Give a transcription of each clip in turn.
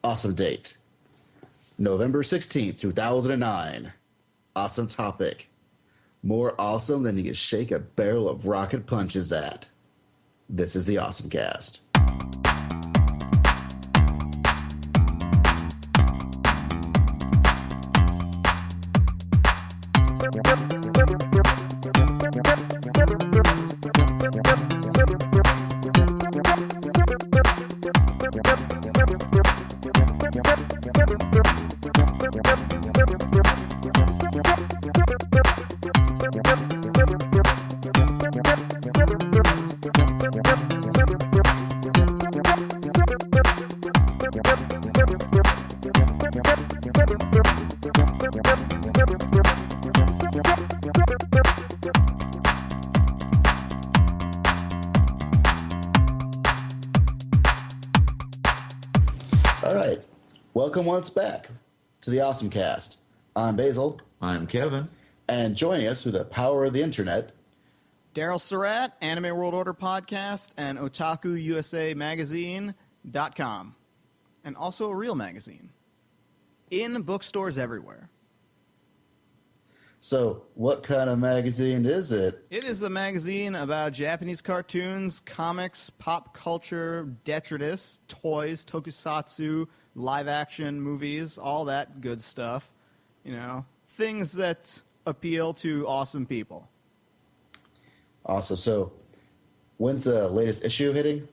Awesome date, November 16th, 2009. Awesome topic. More awesome than you can shake a barrel of rocket punches at. This is the OSMcast. All right. Welcome once back to the OSMcast. I'm Basil. I'm Kevin. And joining us through the power of the internet, Daryl Surratt, Anime World Order Podcast, and OtakuUSAMagazine.com. And also a real magazine. In bookstores everywhere. So, what kind of magazine is it? It is a magazine about Japanese cartoons, comics, pop culture, detritus, toys, tokusatsu, live-action movies, all that good stuff. You know, things that appeal to awesome people. Awesome. So, when's the latest issue hitting?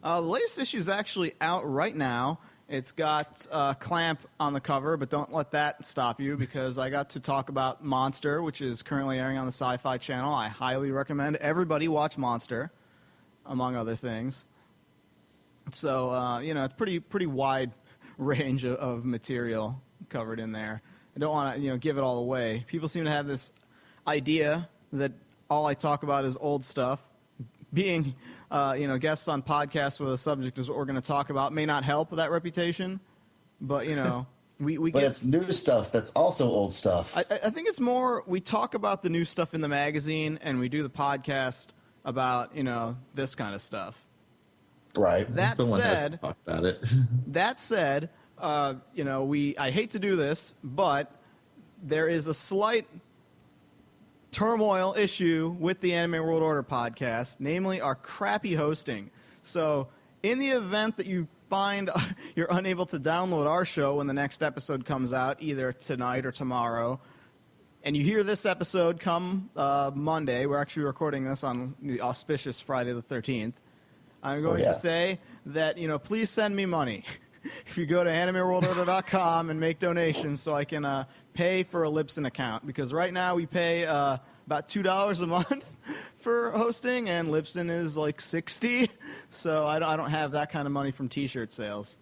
The latest issue is actually out right now. It's got Clamp on the cover, but don't let that stop you because I got to talk about Monster, which is currently airing on the Sci-Fi Channel. I highly recommend everybody watch Monster, among other things. So, you know, it's pretty wide range of material covered in there. I don't want to, you know, give it all away. People seem to have this idea that all I talk about is old stuff. Being, you know, guests on podcasts where the subject is what we're going to talk about may not help with that reputation, but, you know, we But get, it's new stuff that's also old stuff. I think it's more we talk about the new stuff in the magazine and we do the podcast about, you know, this kind of stuff. Right. That Someone has said, to talk about it. That said, you know, I hate to do this, but there is a slight turmoil issue with the Anime World Order podcast, namely our crappy hosting. So in the event that you find you're unable to download our show when the next episode comes out, either tonight or tomorrow, and you hear this episode come Monday, we're actually recording this on the auspicious Friday the 13th, I'm going to say that, you know, please send me money. If you go to animeworldorder.com and make donations so I can pay for a Libsyn account, because right now we pay about $2 a month for hosting, and Libsyn is like $60, so I don't have that kind of money from T-shirt sales.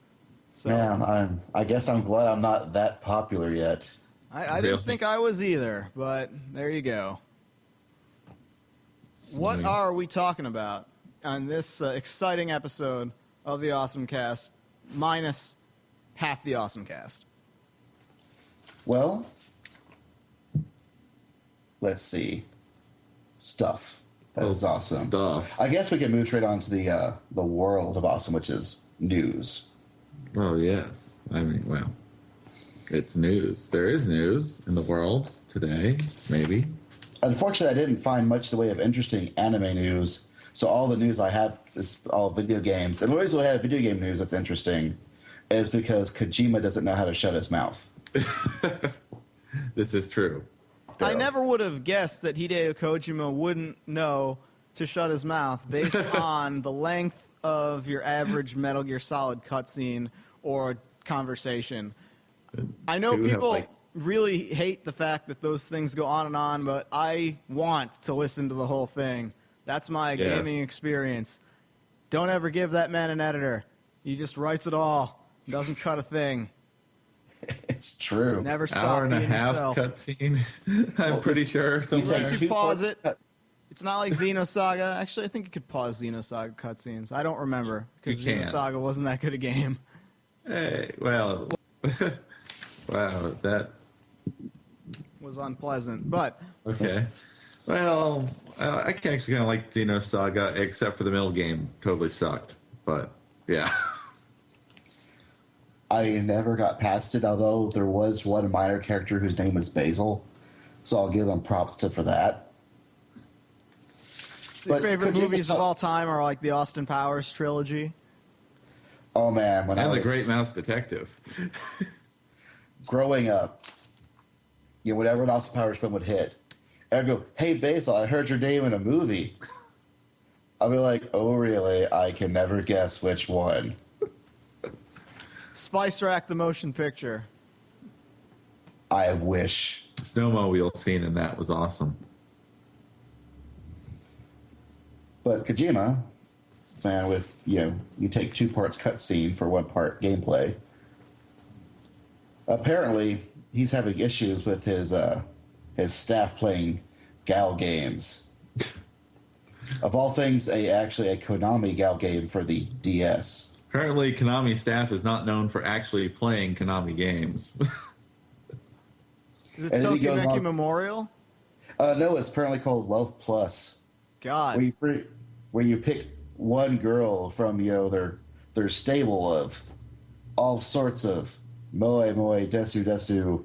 So, Man, I guess I'm glad I'm not that popular yet. I didn't think I was either, but there you go. What are we talking about on this exciting episode of the OSMcast, minus half the OSMcast? Well, let's see. Stuff. That is awesome. Stuff. I guess we can move straight on to the world of awesome, which is news. Oh, yes. I mean, well, it's news. There is news in the world today, maybe. Unfortunately, I didn't find much in the way of interesting anime news, so all the news I have is all video games. And the reason I have video game news that's interesting is because Kojima doesn't know how to shut his mouth. This is true. I never would have guessed that Hideo Kojima wouldn't know to shut his mouth based on the length of your average Metal Gear Solid cutscene or conversation. I know people really hate the fact that those things go on, but I want to listen to the whole thing. That's my gaming experience. Don't ever give that man an editor. He just writes it all. Doesn't cut a thing. It's true. Never stop Hour and a being half yourself. cutscene. I'm pretty sure He somewhere. lets you pause it. It's not like Xenosaga. Actually, I think you could pause Xenosaga cutscenes. I don't remember because You can. Xenosaga wasn't that good a game. Hey, well, wow, that Was unpleasant, but okay. Well, I actually kind of like Xenosaga, except for the middle game. Totally sucked. But yeah, I never got past it, although there was one minor character whose name was Basil. So I'll give them props for that. Your favorite movies of all time are like the Austin Powers trilogy. Oh man, The Great Mouse Detective. Growing up, whenever an Austin Powers film would hit, I'd go, "Hey Basil, I heard your name in a movie." I'll be like, "Oh really? I can never guess which one." Spice Rack, the motion picture. I wish. The snowmobile scene in that was awesome. But Kojima, man, with you take 2 parts cutscene for 1 part gameplay. Apparently, he's having issues with his staff playing Gal games. Of all things, actually a Konami Gal game for the DS. Apparently, Konami staff is not known for actually playing Konami games. Is it Tokimeki Memorial? No, it's apparently called Love Plus. God. Where you pick one girl from their stable of all sorts of moe desu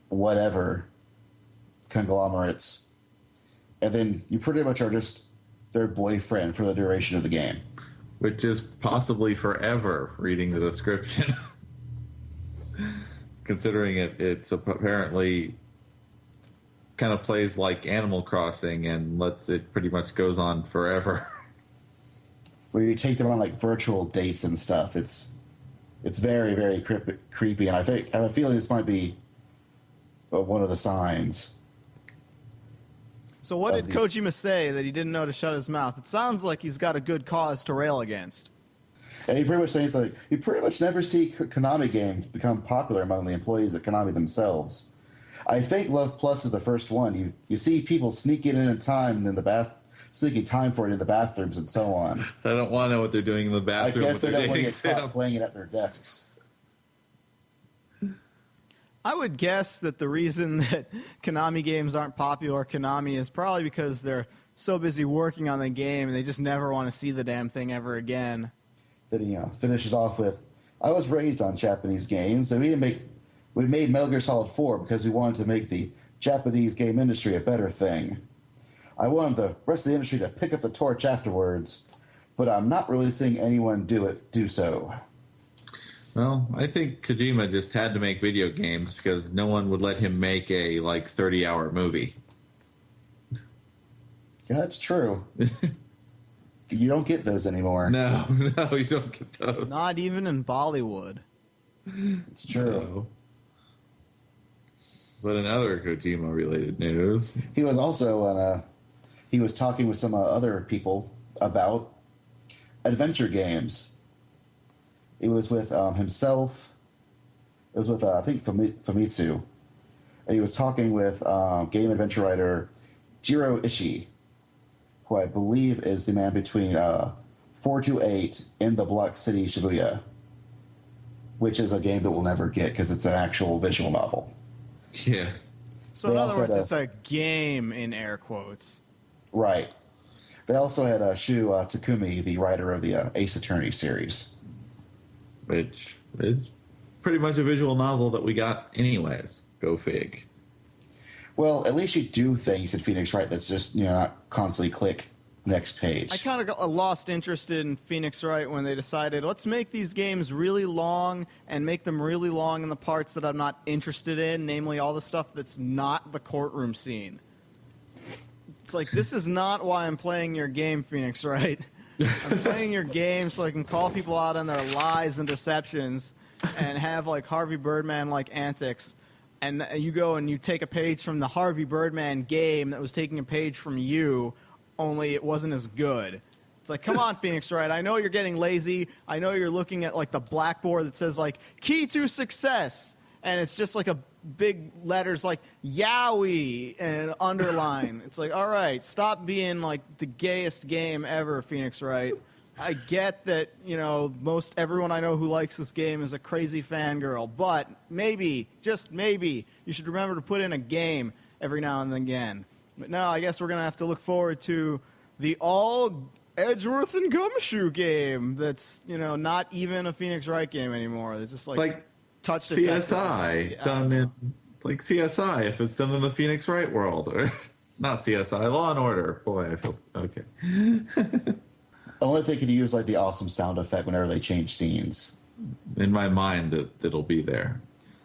whatever conglomerates, and then you pretty much are just their boyfriend for the duration of the game, which is possibly forever. Reading the description, considering it's apparently kind of plays like Animal Crossing and it pretty much goes on forever. Where you take them on like virtual dates and stuff. It's very, very creepy, and I have a feeling this might be one of the signs. So what did Kojima say that he didn't know to shut his mouth? It sounds like he's got a good cause to rail against. And he pretty much says like you pretty much never see Konami games become popular among the employees at Konami themselves. I think Love Plus is the first one. You see people sneaking sneaking time for it in the bathrooms and so on. I don't want to know what they're doing in the bathroom. I guess they don't want to get caught playing it at their desks. I would guess that the reason that Konami games aren't popular at Konami is probably because they're so busy working on the game and they just never want to see the damn thing ever again. Then he finishes off with, "I was raised on Japanese games, and we made Metal Gear Solid 4 because we wanted to make the Japanese game industry a better thing. I wanted the rest of the industry to pick up the torch afterwards, but I'm not really seeing anyone do so." Well, I think Kojima just had to make video games because no one would let him make a 30-hour movie. Yeah, that's true. You don't get those anymore. No, you don't get those. Not even in Bollywood. It's true. No. But in other Kojima-related news, He was also he was talking with some other people about adventure games. It was with himself. It was with I think Famitsu, and he was talking with game adventure writer Jiro Ishii, who I believe is the man between 428 in the Block City Shibuya, which is a game that we'll never get because it's an actual visual novel. yeah. So in other words, it's a game in air quotes. Right. They also had Shu Takumi, the writer of the Ace Attorney series. Which is pretty much a visual novel that we got anyways. Go fig. Well, at least you do things in Phoenix Wright that's just, not constantly click next page. I kind of got lost interest in Phoenix Wright when they decided, let's make these games really long and make them really long in the parts that I'm not interested in, namely all the stuff that's not the courtroom scene. It's like, this is not why I'm playing your game, Phoenix Wright. I'm playing your game so I can call people out on their lies and deceptions and have Harvey Birdman-like antics. And you go and you take a page from the Harvey Birdman game that was taking a page from you, only it wasn't as good. It's like, come on, Phoenix Wright. I know you're getting lazy. I know you're looking at the blackboard that says key to success. And it's just a big letters Yowie and underline. It's all right, stop being the gayest game ever, Phoenix Wright. I get that, most everyone I know who likes this game is a crazy fangirl, but maybe, just maybe, you should remember to put in a game every now and again. But no, I guess we're going to have to look forward to the all Edgeworth and Gumshoe game that's, not even a Phoenix Wright game anymore. It's just like touch CSI done in like CSI if it's done in the Phoenix Wright world. Not CSI, Law and Order. Boy, I feel okay. Only they could use like the awesome sound effect whenever they change scenes. In my mind, it'll be there.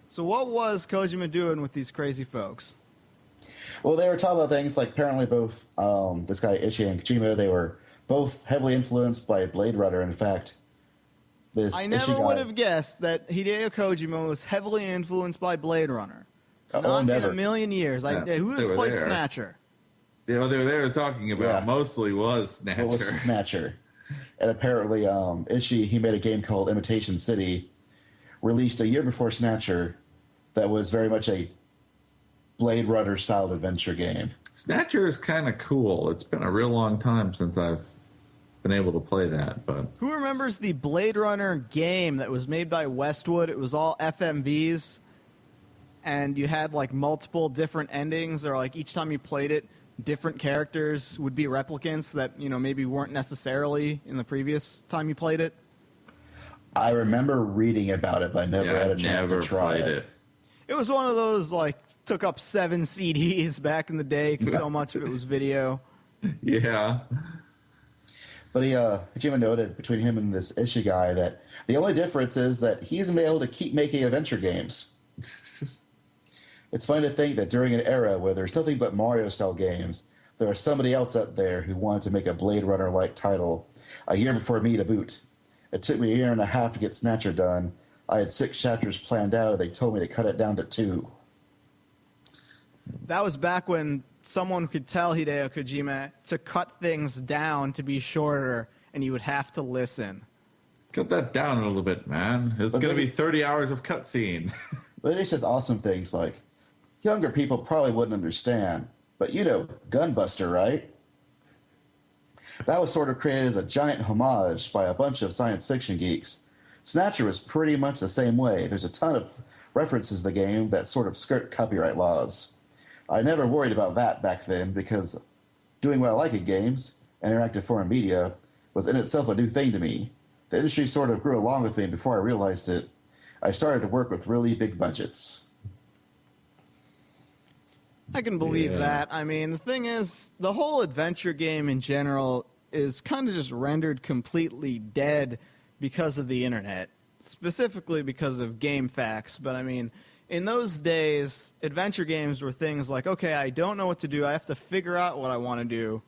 So what was Kojima doing with these crazy folks? Well, they were talking about things like apparently both this guy Ishii and Kojima, they were both heavily influenced by Blade Runner. In fact, I never would have guessed that Hideo Kojima was heavily influenced by Blade Runner. Not never. in a million years. Who has played Snatcher? Yeah, what they were there talking about mostly was Snatcher. What was Snatcher? And apparently, Ishii, he made a game called Imitation City, released a year before Snatcher, that was very much a Blade Runner styled adventure game. Snatcher is kind of cool. It's been a real long time since I've been able to play that. But who remembers the Blade Runner game that was made by Westwood? It was all FMVs, and you had like multiple different endings, or like each time you played it, different characters would be replicants that maybe weren't necessarily in the previous time you played it. I remember reading about it, but I never had a chance to try it. It was one of those, like, took up 7 CDs back in the day because so much of it was video. Yeah. But Kojima noted between him and this Ishii guy that the only difference is that he's been able to keep making adventure games. It's funny to think that during an era where there's nothing but Mario-style games, there was somebody else out there who wanted to make a Blade Runner-like title a year before me to boot. It took me a year and a half to get Snatcher done. I had 6 chapters planned out, and they told me to cut it down to 2. That was back when someone could tell Hideo Kojima to cut things down to be shorter, and you would have to listen. Cut that down a little bit, man. It's going to be 30 hours of cutscene. But it says awesome things like, younger people probably wouldn't understand, but Gunbuster, right? That was sort of created as a giant homage by a bunch of science fiction geeks. Snatcher was pretty much the same way. There's a ton of references to the game that sort of skirt copyright laws. I never worried about that back then because doing what I like in games, interactive foreign media, was in itself a new thing to me. The industry sort of grew along with me, and before I realized it, I started to work with really big budgets. I can believe that. I mean, the thing is, the whole adventure game in general is kind of just rendered completely dead because of the internet, specifically because of GameFAQs. But I mean, in those days, adventure games were things like, okay, I don't know what to do. I have to figure out what I want to do.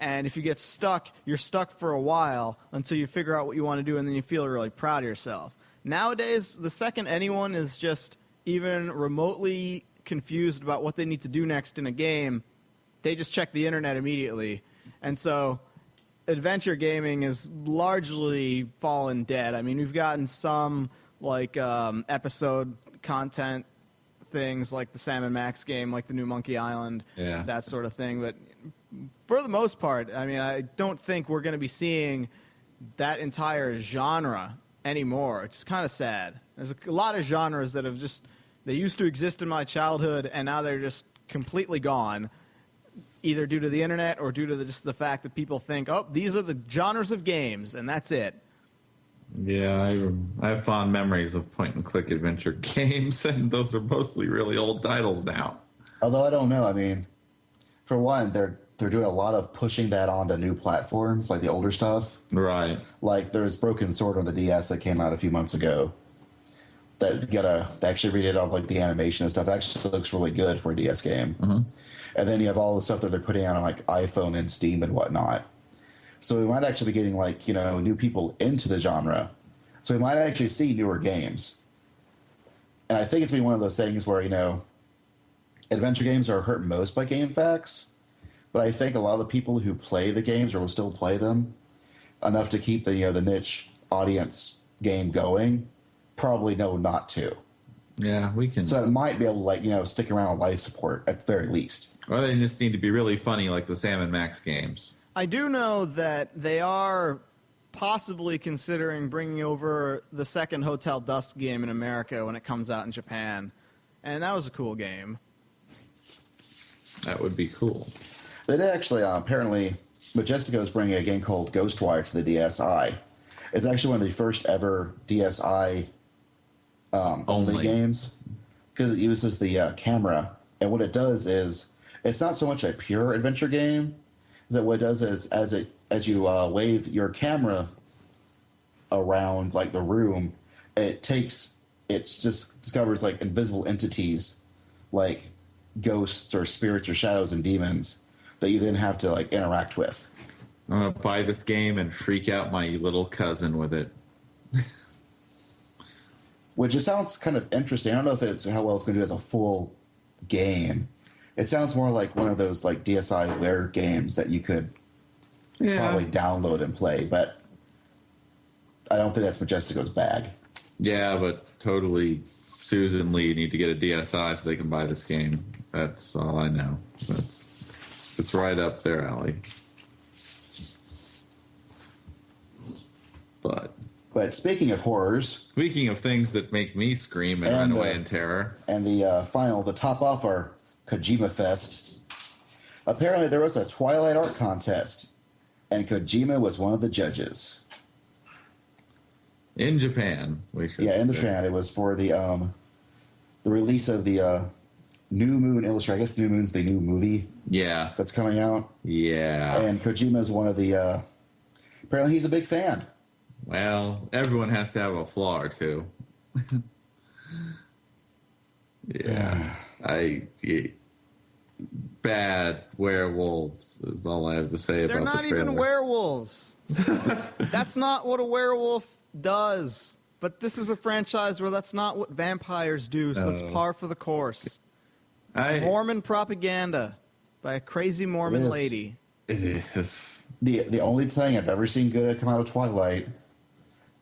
And if you get stuck, you're stuck for a while until you figure out what you want to do, and then you feel really proud of yourself. Nowadays, the second anyone is just even remotely confused about what they need to do next in a game, they just check the internet immediately. And so adventure gaming is largely fallen dead. I mean, we've gotten some like episode content things like the Sam and Max game, like the new Monkey Island, that sort of thing. But for the most part, I mean, I don't think we're going to be seeing that entire genre anymore. It's kind of sad. There's a lot of genres that have just, they used to exist in my childhood, and now they're just completely gone, either due to the internet or due to just the fact that people think, oh, these are the genres of games, and that's it. Yeah, I have fond memories of point-and-click adventure games, and those are mostly really old titles now. Although I don't know. I mean, for one, they're doing a lot of pushing that onto new platforms, like the older stuff. Right. Like there's Broken Sword on the DS that came out a few months ago. They actually redid all like the animation and stuff. That actually looks really good for a DS game. Mm-hmm. And then you have all the stuff that they're putting out on like iPhone and Steam and whatnot. So we might actually be getting like, new people into the genre. So we might actually see newer games. And I think it's been one of those things where, adventure games are hurt most by GameFAQs. But I think a lot of the people who play the games or will still play them enough to keep the niche audience game going probably know not to. Yeah, we can. So it might be able to stick around on life support at the very least. Or they just need to be really funny like the Sam and Max games. I do know that they are possibly considering bringing over the second Hotel Dusk game in America when it comes out in Japan. And that was a cool game. That would be cool. They did actually, apparently, Majestico is bringing a game called Ghostwire to the DSi. It's actually one of the first ever DSi only games because it uses the camera. And what it does is, it's not so much a pure adventure game. Is that what it does is, as you wave your camera around like the room, it just discovers like invisible entities, like ghosts or spirits or shadows and demons that you then have to like interact with. I'm gonna buy this game and freak out my little cousin with it. Which just sounds kind of interesting. I don't know if it's how well it's going to do as a full game. It sounds more like one of those like DSi Lair games that you could probably download and play, but I don't think that's Majestico's bag. Yeah, but totally Susan and Lee need to get a DSi so they can buy this game. That's all I know. It's right up their alley. But speaking of horrors... Speaking of things that make me scream and run away in terror... And the top off our Kojima Fest, apparently there was a Twilight art contest, and Kojima was one of the judges. In Japan, we should in say. Japan. It was for the release of the New Moon Illustrated. I guess New Moon's the new movie that's coming out. Yeah. And Kojima's one of the... apparently he's a big fan. Well, everyone has to have a flaw or two. Bad werewolves is all I have to say about the trailer. They're not even werewolves. That's not what a werewolf does. But this is a franchise where that's not what vampires do, so it's par for the course. It's Mormon propaganda by a crazy Mormon lady. It is. The only thing I've ever seen good come out of Twilight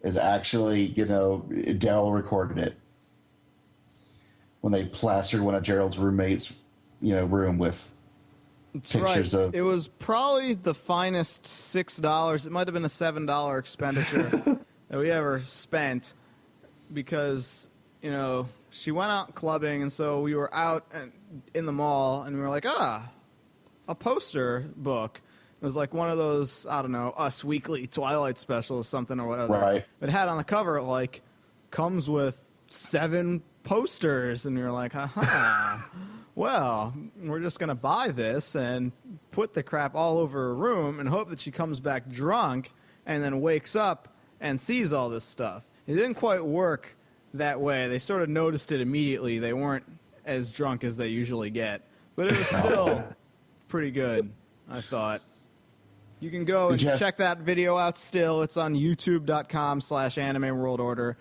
is actually, Daryl recorded it. When they plastered one of Gerald's roommates' room with pictures of... It was probably the finest $6. It might have been a $7 expenditure that we ever spent because, she went out clubbing, and so we were out in the mall, and we were like, a poster book. It was like one of those, I don't know, Us Weekly Twilight specials, something or whatever. Right. It had on the cover, like, comes with 7 posters, and you're like, well, we're just going to buy this and put the crap all over her room and hope that she comes back drunk and then wakes up and sees all this stuff. It didn't quite work that way. They sort of noticed it immediately. They weren't as drunk as they usually get. But it was still pretty good, I thought. You can go and check that video out still. It's on youtube.com/Anime World Order.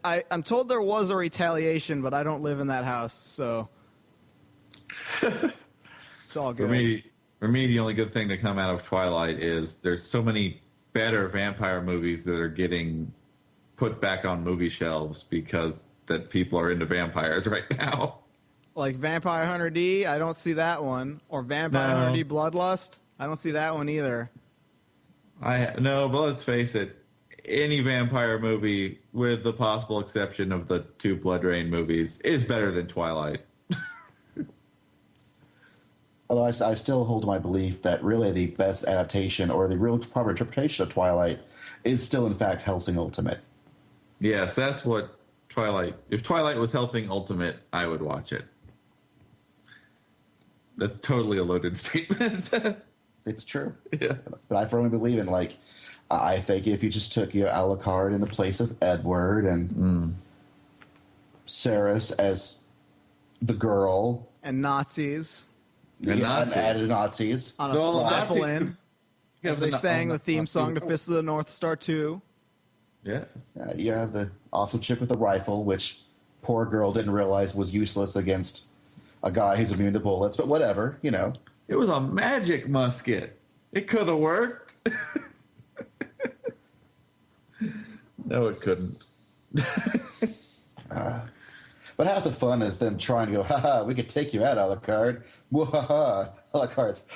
I'm told there was a retaliation, but I don't live in that house, so it's all good. For me, the only good thing to come out of Twilight is there's so many better vampire movies that are getting put back on movie shelves because that people are into vampires right now. Like Vampire Hunter D, I don't see that one. Or Vampire Hunter D Bloodlust, I don't see that one either. No, but let's face it. Any vampire movie, with the possible exception of the 2 Blood Rain movies, is better than Twilight. Although I still hold to my belief that really the best adaptation or the real proper interpretation of Twilight is still, in fact, Hellsing Ultimate. Yes, that's what Twilight... If Twilight was Hellsing Ultimate, I would watch it. That's totally a loaded statement. It's true. Yes. But I firmly believe in, I think if you just took Alucard in the place of Edward and Ceres as the girl. And Nazis. And added Nazis. On a Zeppelin. As they sang the theme song to Fist of the North Star 2. Yes. You have the awesome chick with the rifle, which poor girl didn't realize was useless against a guy who's immune to bullets, but whatever, It was a magic musket. It could have worked. No, it couldn't. But half the fun is them trying to go, haha, we could take you out, Alucard. Wahaha. Alucard's,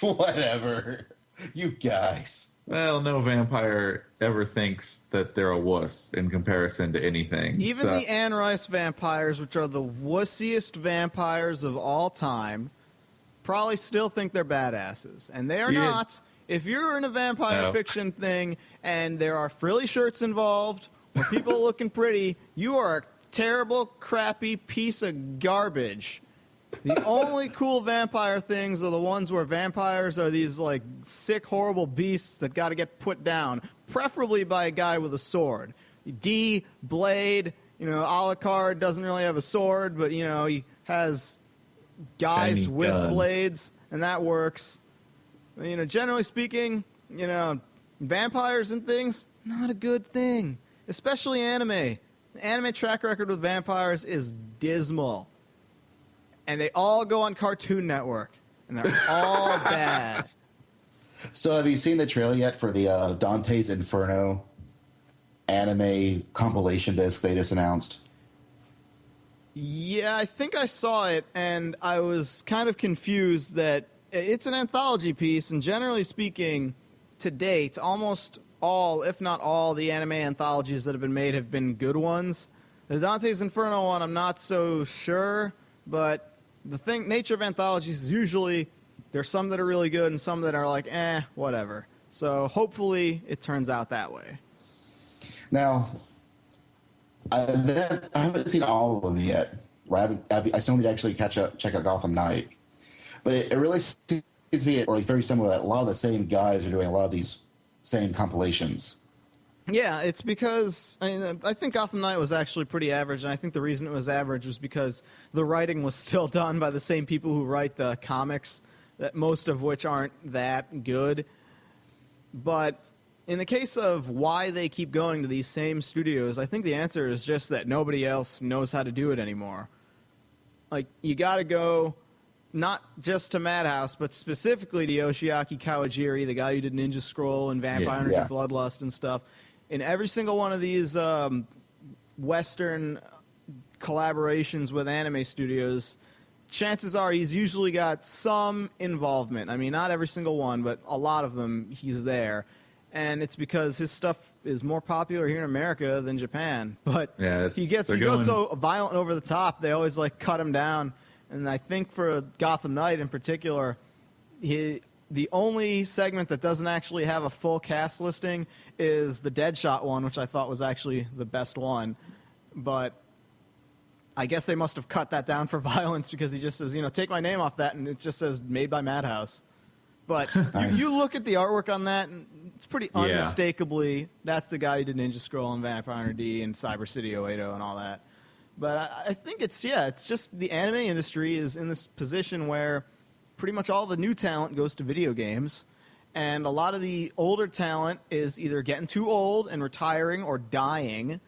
whatever. You guys. Well, no vampire ever thinks that they're a wuss in comparison to anything. Even the Anne Rice vampires, which are the wussiest vampires of all time, probably still think they're badasses. And they are not. If you're in a vampire No. fiction thing and there are frilly shirts involved or people looking pretty, you are a terrible, crappy piece of garbage. The only cool vampire things are the ones where vampires are these like sick, horrible beasts that got to get put down, preferably by a guy with a sword. D, Blade, Alucard doesn't really have a sword, but he has guys Shiny with guns. blades, and that works. Generally speaking, vampires and things, not a good thing, especially anime. The anime track record with vampires is dismal. And they all go on Cartoon Network, and they're all bad. So have you seen the trailer yet for the Dante's Inferno anime compilation disc they just announced? Yeah, I think I saw it, and I was kind of confused that it's an anthology piece, and generally speaking, to date, almost all, if not all, the anime anthologies that have been made have been good ones. The Dante's Inferno one, I'm not so sure, but the nature of anthologies is usually there's some that are really good and some that are like, whatever. So hopefully it turns out that way. Now, I haven't seen all of them yet. I still need to actually check out Gotham Knight. But it really seems to be very similar that a lot of the same guys are doing a lot of these same compilations. Yeah, it's because I think Gotham Knight was actually pretty average, and I think the reason it was average was because the writing was still done by the same people who write the comics, that most of which aren't that good. But in the case of why they keep going to these same studios, I think the answer is just that nobody else knows how to do it anymore. Like, you got to go not just to Madhouse, but specifically to Yoshiaki Kawajiri, the guy who did Ninja Scroll and Vampire Hunter Bloodlust and stuff. In every single one of these Western collaborations with anime studios, chances are he's usually got some involvement. I mean, not every single one, but a lot of them he's there. And it's because his stuff is more popular here in America than Japan. But he goes so violent and over the top, they always cut him down. And I think for Gotham Knight in particular, the only segment that doesn't actually have a full cast listing is the Deadshot one, which I thought was actually the best one. But I guess they must have cut that down for violence because he just says, take my name off that, and it just says made by Madhouse. But Nice. you look at the artwork on that, and it's pretty unmistakably, that's the guy who did Ninja Scroll and Vampire Hunter D and Cyber City 080 and all that. But I think it's just the anime industry is in this position where pretty much all the new talent goes to video games, and a lot of the older talent is either getting too old and retiring or dying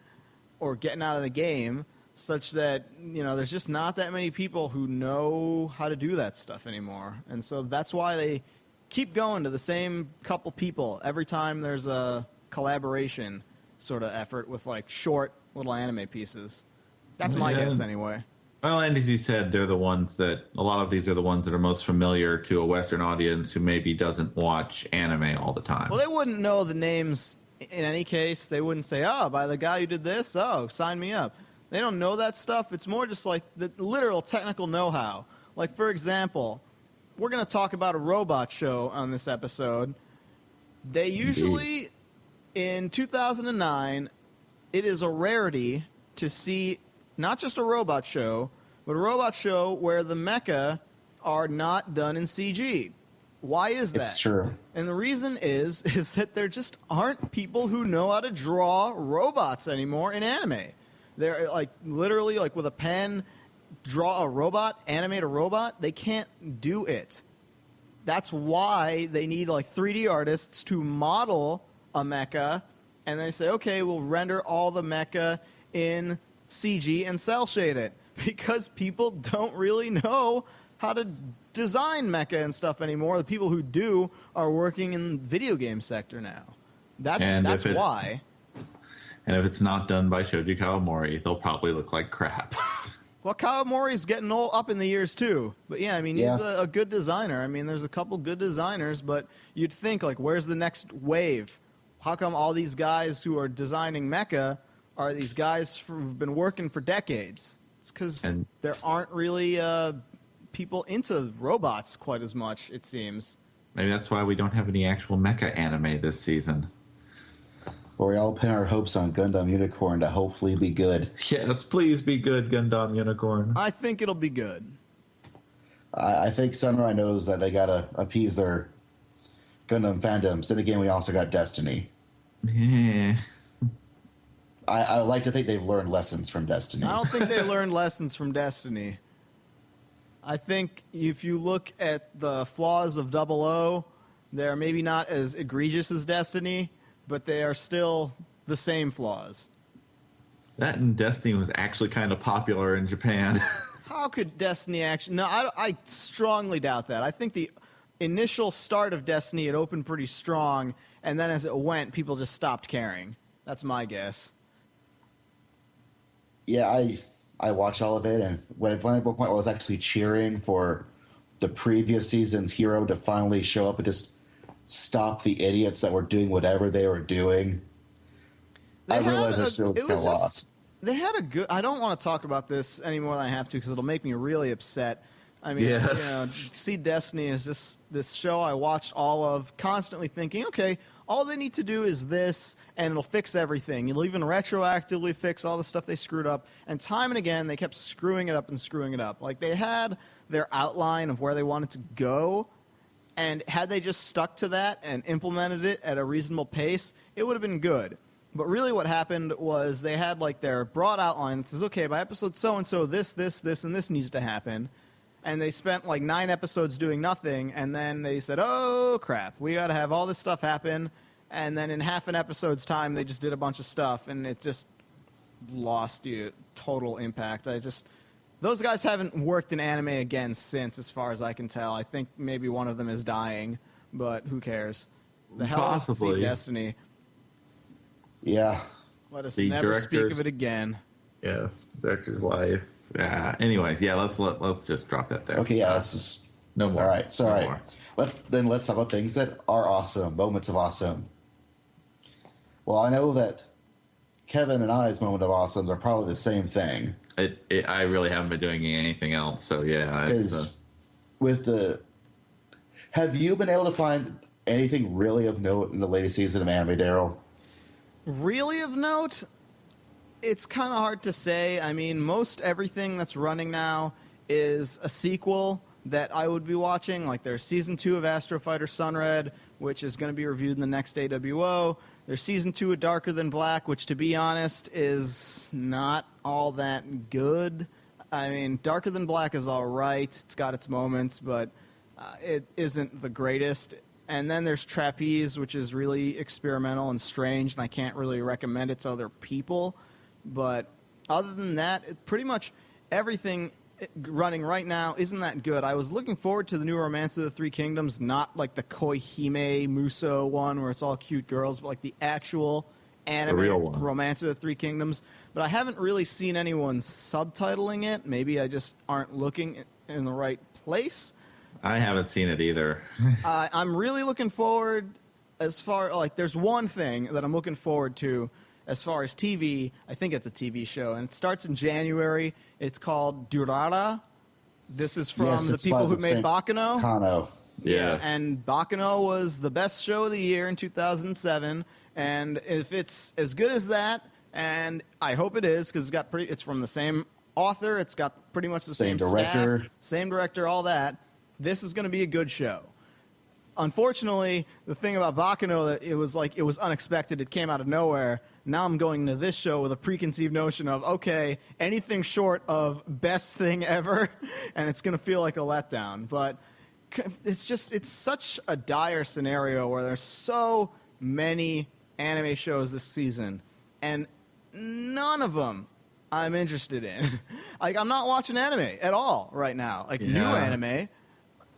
or getting out of the game, such that, there's just not that many people who know how to do that stuff anymore. And so that's why they keep going to the same couple people every time there's a collaboration sort of effort with short little anime pieces. That's my guess anyway. Well, and as you said, a lot of these are the ones that are most familiar to a Western audience who maybe doesn't watch anime all the time. Well, they wouldn't know the names in any case. They wouldn't say, by the guy who did this, sign me up. They don't know that stuff. It's more just the literal technical know-how. For example, we're going to talk about a robot show on this episode. They usually, in 2009, it is a rarity to see not just a robot show, but a robot show where the mecha are not done in CG. Why is that? It's true. And the reason is that there just aren't people who know how to draw robots anymore in anime. They're literally with a pen, draw a robot, animate a robot. They can't do it. That's why they need 3D artists to model a mecha, and they say, okay, we'll render all the mecha in CG and cell shade it, because people don't really know how to design mecha and stuff anymore. The people who do are working in the video game sector now. That's why. And if it's not done by Shoji Kawamori, they'll probably look like crap. Well, Kawamori's getting up in the years too. But he's a good designer. I mean, there's a couple good designers, but you'd think where's the next wave? How come all these guys who are designing mecha are these guys who've been working for decades? It's because there aren't really people into robots quite as much, it seems. Maybe that's why we don't have any actual mecha anime this season. Where we all pin our hopes on Gundam Unicorn to hopefully be good. Yes, please be good, Gundam Unicorn. I think it'll be good. I think Sunrise knows that they gotta appease their Gundam fandoms. Then again, we also got Destiny. Yeah. I like to think they've learned lessons from Destiny. I don't think they learned lessons from Destiny. I think if you look at the flaws of 00, they're maybe not as egregious as Destiny, but they are still the same flaws. That and Destiny was actually kind of popular in Japan. How could Destiny actually... No, I strongly doubt that. I think the initial start of Destiny, it opened pretty strong, and then as it went, people just stopped caring. That's my guess. Yeah, I watched all of it, and when at one point I was actually cheering for the previous season's hero to finally show up and just stop the idiots that were doing whatever they were doing. I realized this show was kind of lost. They had a good... I don't want to talk about this any more than I have to because it'll make me really upset. I mean, yes. See Destiny is just this show I watched all of, constantly thinking, okay, all they need to do is this, and it'll fix everything. It'll even retroactively fix all the stuff they screwed up. And time and again, they kept screwing it up and screwing it up. Like, they had their outline of where they wanted to go, and had they just stuck to that and implemented it at a reasonable pace, it would have been good. But really what happened was they had, like, their broad outline that says, okay, by episode so-and-so, this, and this needs to happen. And they spent like 9 episodes doing nothing, and then they said, oh, crap, we got to have all this stuff happen. And then in half an episode's time, they just did a bunch of stuff, and it just lost you total impact. Those guys haven't worked in anime again since, as far as I can tell. I think maybe one of them is dying, but who cares? The hell Possibly. See Destiny. Yeah. Let us The never speak directors- of it again. Yes, director's wife. Anyways, yeah, let's just drop that there. Okay, yeah, that's just... No more. All right, so No all right. more. Let's talk about things that are awesome, moments of awesome. Well, I know that Kevin and I's moment of awesome are probably the same thing. I really haven't been doing anything else, so yeah. Because have you been able to find anything really of note in the latest season of anime, Daryl? Really of note? It's kind of hard to say. I mean, most everything that's running now is a sequel that I would be watching. Like, there's Season 2 of Astro Fighter Sunred, which is going to be reviewed in the next AWO. There's Season 2 of Darker Than Black, which, to be honest, is not all that good. I mean, Darker Than Black is all right. It's got its moments, but it isn't the greatest. And then there's Trapeze, which is really experimental and strange, and I can't really recommend it to other people. But other than that, pretty much everything running right now isn't that good. I was looking forward to the new Romance of the Three Kingdoms, not like the Koihime Muso one where it's all cute girls, but like the actual anime real one. Romance of the Three Kingdoms. But I haven't really seen anyone subtitling it. Maybe I just aren't looking in the right place. I haven't seen it either. I'm really looking forward there's one thing that I'm looking forward to as far as TV. I think it's a TV show, and it starts in January. It's called Durarara. This is from the people who made BACCANO. Kano. Yes. And BACCANO was the best show of the year in 2007. And if it's as good as that, and I hope it is, because it's from the same author, it's got pretty much the same director. staff, same director, all that. This is going to be a good show. Unfortunately, the thing about BACCANO, that it was unexpected. It came out of nowhere. Now I'm going to this show with a preconceived notion of, okay, anything short of best thing ever, and it's going to feel like a letdown. But it's such a dire scenario where there's so many anime shows this season, and none of them I'm interested in. Like, I'm not watching anime at all right now. Like, new anime.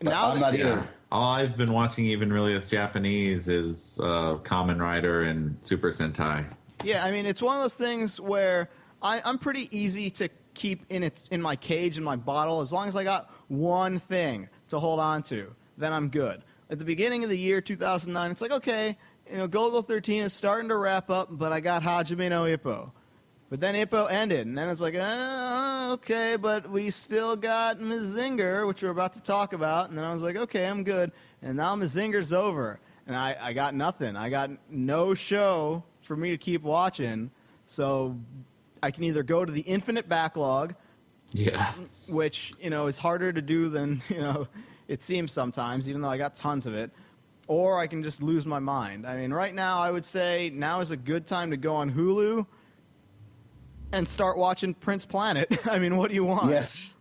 I'm not either. All I've been watching, even really as Japanese, is Kamen Rider and Super Sentai. Yeah, I mean, it's one of those things where I'm pretty easy to keep in my cage, in my bottle. As long as I got one thing to hold on to, then I'm good. At the beginning of the year, 2009, it's like, okay, Golgo 13 is starting to wrap up, but I got Hajime no Ippo. But then Ippo ended, and then it's like, okay, but we still got Mazinger, which we're about to talk about. And then I was like, okay, I'm good. And now Mazinger's over. And I got nothing. I got no show for me to keep watching. So I can either go to the infinite backlog, which, is harder to do than, it seems sometimes, even though I got tons of it, or I can just lose my mind. I mean, right now I would say now is a good time to go on Hulu and start watching Prince Planet. I mean, what do you want? Yes.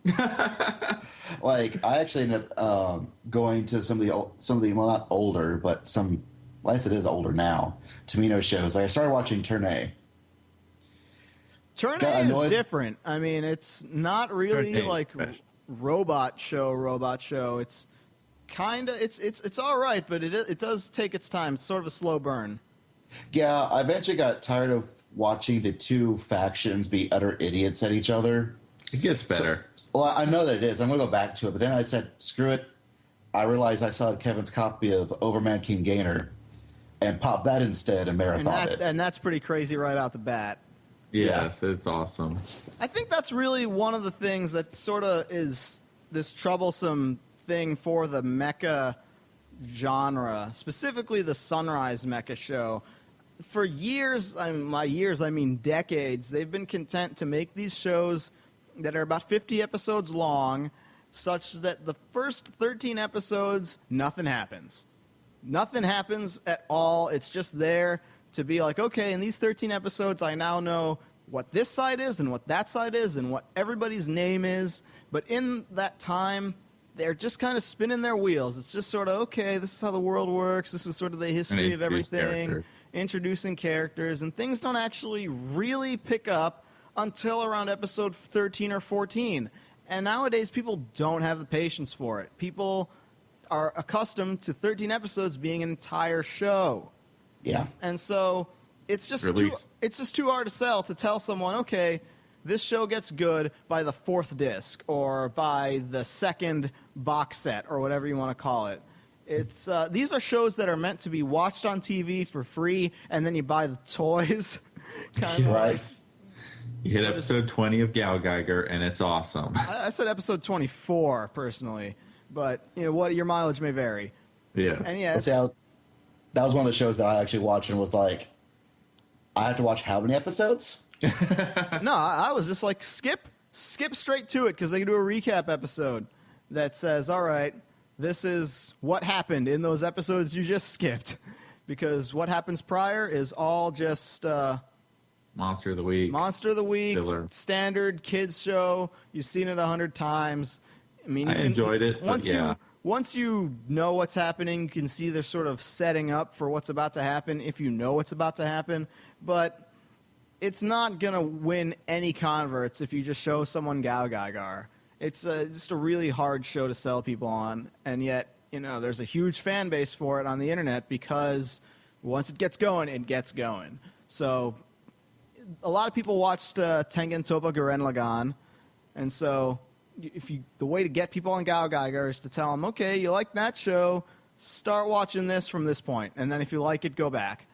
Like, I actually ended up going to some of the, well, not older, but some, well, I guess it is older now, Tomino shows. Like, I started watching Turn-A. Turn-A is different. I mean, it's not really like robot show. It's kind of, it's all right, but it does take its time. It's sort of a slow burn. Yeah, I eventually got tired of watching the two factions be utter idiots at each other. It gets better. Well, I know that it is. I'm going to go back to it. But then I said, screw it. I realized I saw Kevin's copy of Overman King Gainer and popped that instead and marathon it. And that's pretty crazy right out the bat. Yes, it's awesome. I think that's really one of the things that sort of is this troublesome thing for the mecha genre, specifically the Sunrise mecha show. For years, I mean decades, they've been content to make these shows that are about 50 episodes long, such that the first 13 episodes, nothing happens. Nothing happens at all. It's just there to be like, okay, in these 13 episodes, I now know what this side is and what that side is and what everybody's name is. But in that time, they're just kind of spinning their wheels. It's just sort of, okay, this is how the world works. This is sort of the history of everything. Introducing characters. And things don't actually really pick up until around episode 13 or 14. And nowadays, people don't have the patience for it. People are accustomed to 13 episodes being an entire show. Yeah. And so it's just too hard to sell to tell someone, okay, this show gets good by the 4th disc or by the 2nd box set or whatever you want to call it. It's these are shows that are meant to be watched on TV for free, and then you buy the toys. Right. You hit episode 20 of Gal Geiger, and it's awesome. I said episode 24 personally, but what your mileage may vary. Yeah. And yeah, that was one of the shows that I actually watched and was like, I have to watch how many episodes? No, I was just like, skip straight to it because they can do a recap episode that says, all right, this is what happened in those episodes you just skipped. Because what happens prior is all just Monster of the Week. Filler. Standard kids show. You've seen it 100 times. I mean, I enjoyed it. Once you know what's happening, you can see they're sort of setting up for what's about to happen if you know what's about to happen. But it's not going to win any converts if you just show someone Gal Gaigar. It's just a really hard show to sell people on. And yet, there's a huge fan base for it on the internet because once it gets going, it gets going. So a lot of people watched Tengen Toppa Gurren Lagann. And so the way to get people on Gal Geiger is to tell them, okay, you like that show, start watching this from this point, and then if you like it, go back,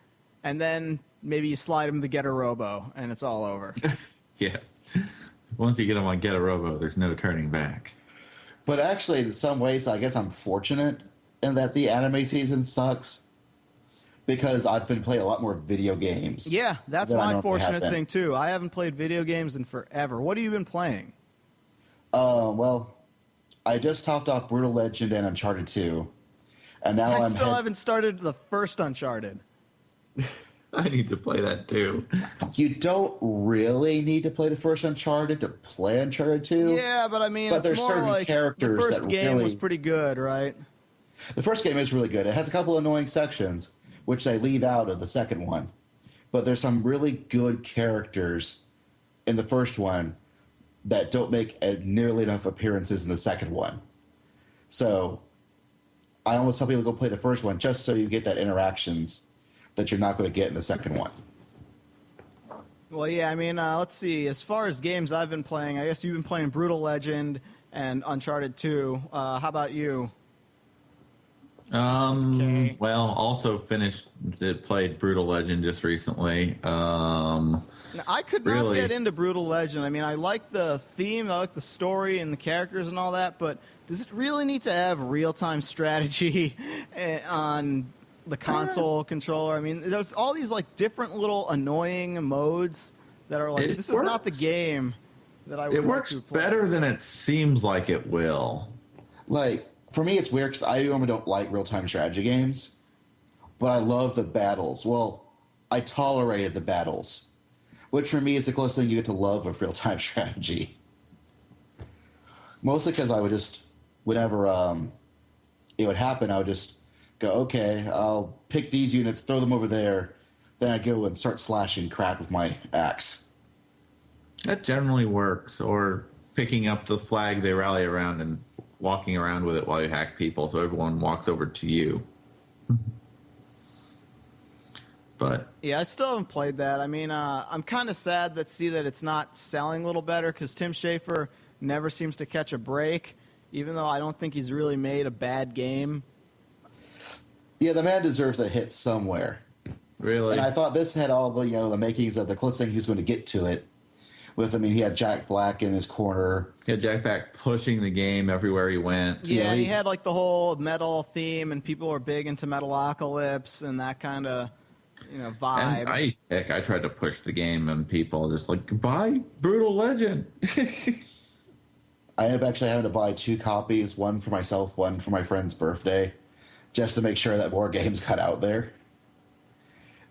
and then maybe you slide them to Get a Robo, and it's all over. Yes, once you get them on Get a Robo, there's no turning back. But actually, in some ways, I guess I'm fortunate in that the anime season sucks because I've been playing a lot more video games. Yeah, that's my fortunate thing too. I haven't played video games in forever. What have you been playing? Well, I just topped off Brutal Legend and Uncharted 2, and now I still haven't started the first Uncharted. I need to play that too. You don't really need to play the first Uncharted to play Uncharted 2. Yeah, but I mean, but it's there's more certain like characters the first that game really was pretty good, right? The first game is really good. It has a couple annoying sections, which they leave out of the second one. But there's some really good characters in the first one that don't make nearly enough appearances in the second one. So I almost tell people to go play the first one just so you get that interactions that you're not going to get in the second one. Well, yeah, I mean, let's see. As far as games I've been playing, I guess you've been playing Brutal Legend and Uncharted 2. How about you? Okay. Well, also played Brutal Legend just recently. Now, I could not Really? get into Brutal Legend. I mean, I like the theme, I like the story and the characters and all that, but does it really need to have real-time strategy on the console controller? I mean, there's all these like different little annoying modes that are like, It this is not the works. game that I would It like works to play. better than it seems like it will. Like, for me, it's weird because I normally don't like real-time strategy games, but I love the battles. Well, I tolerated the battles, which for me is the closest thing you get to love of real-time strategy. Mostly because I would just, whenever it would happen, I would just go, okay, I'll pick these units, throw them over there, then I'd go and start slashing crap with my axe. That generally works. Or picking up the flag they rally around and walking around with it while you hack people, so everyone walks over to you. But Yeah, I still haven't played that. I mean, I'm kind of sad that it's not selling a little better because Tim Schafer never seems to catch a break, even though I don't think he's really made a bad game. Yeah, the man deserves a hit somewhere. really, And I thought this had all the, the makings of the closest thing he was going to get to it. With, I mean, he had Jack Black in his corner. yeah, Jack Black pushing the game everywhere he went. Yeah, Yeah, and he he- had like the whole metal theme, and people were big into Metalocalypse and that kind of, vibe. And I tried to push the game, and people just like, buy Brutal Legend. I ended up actually having to buy 2 copies, one for myself, one for my friend's birthday, just to make sure that more games got out there.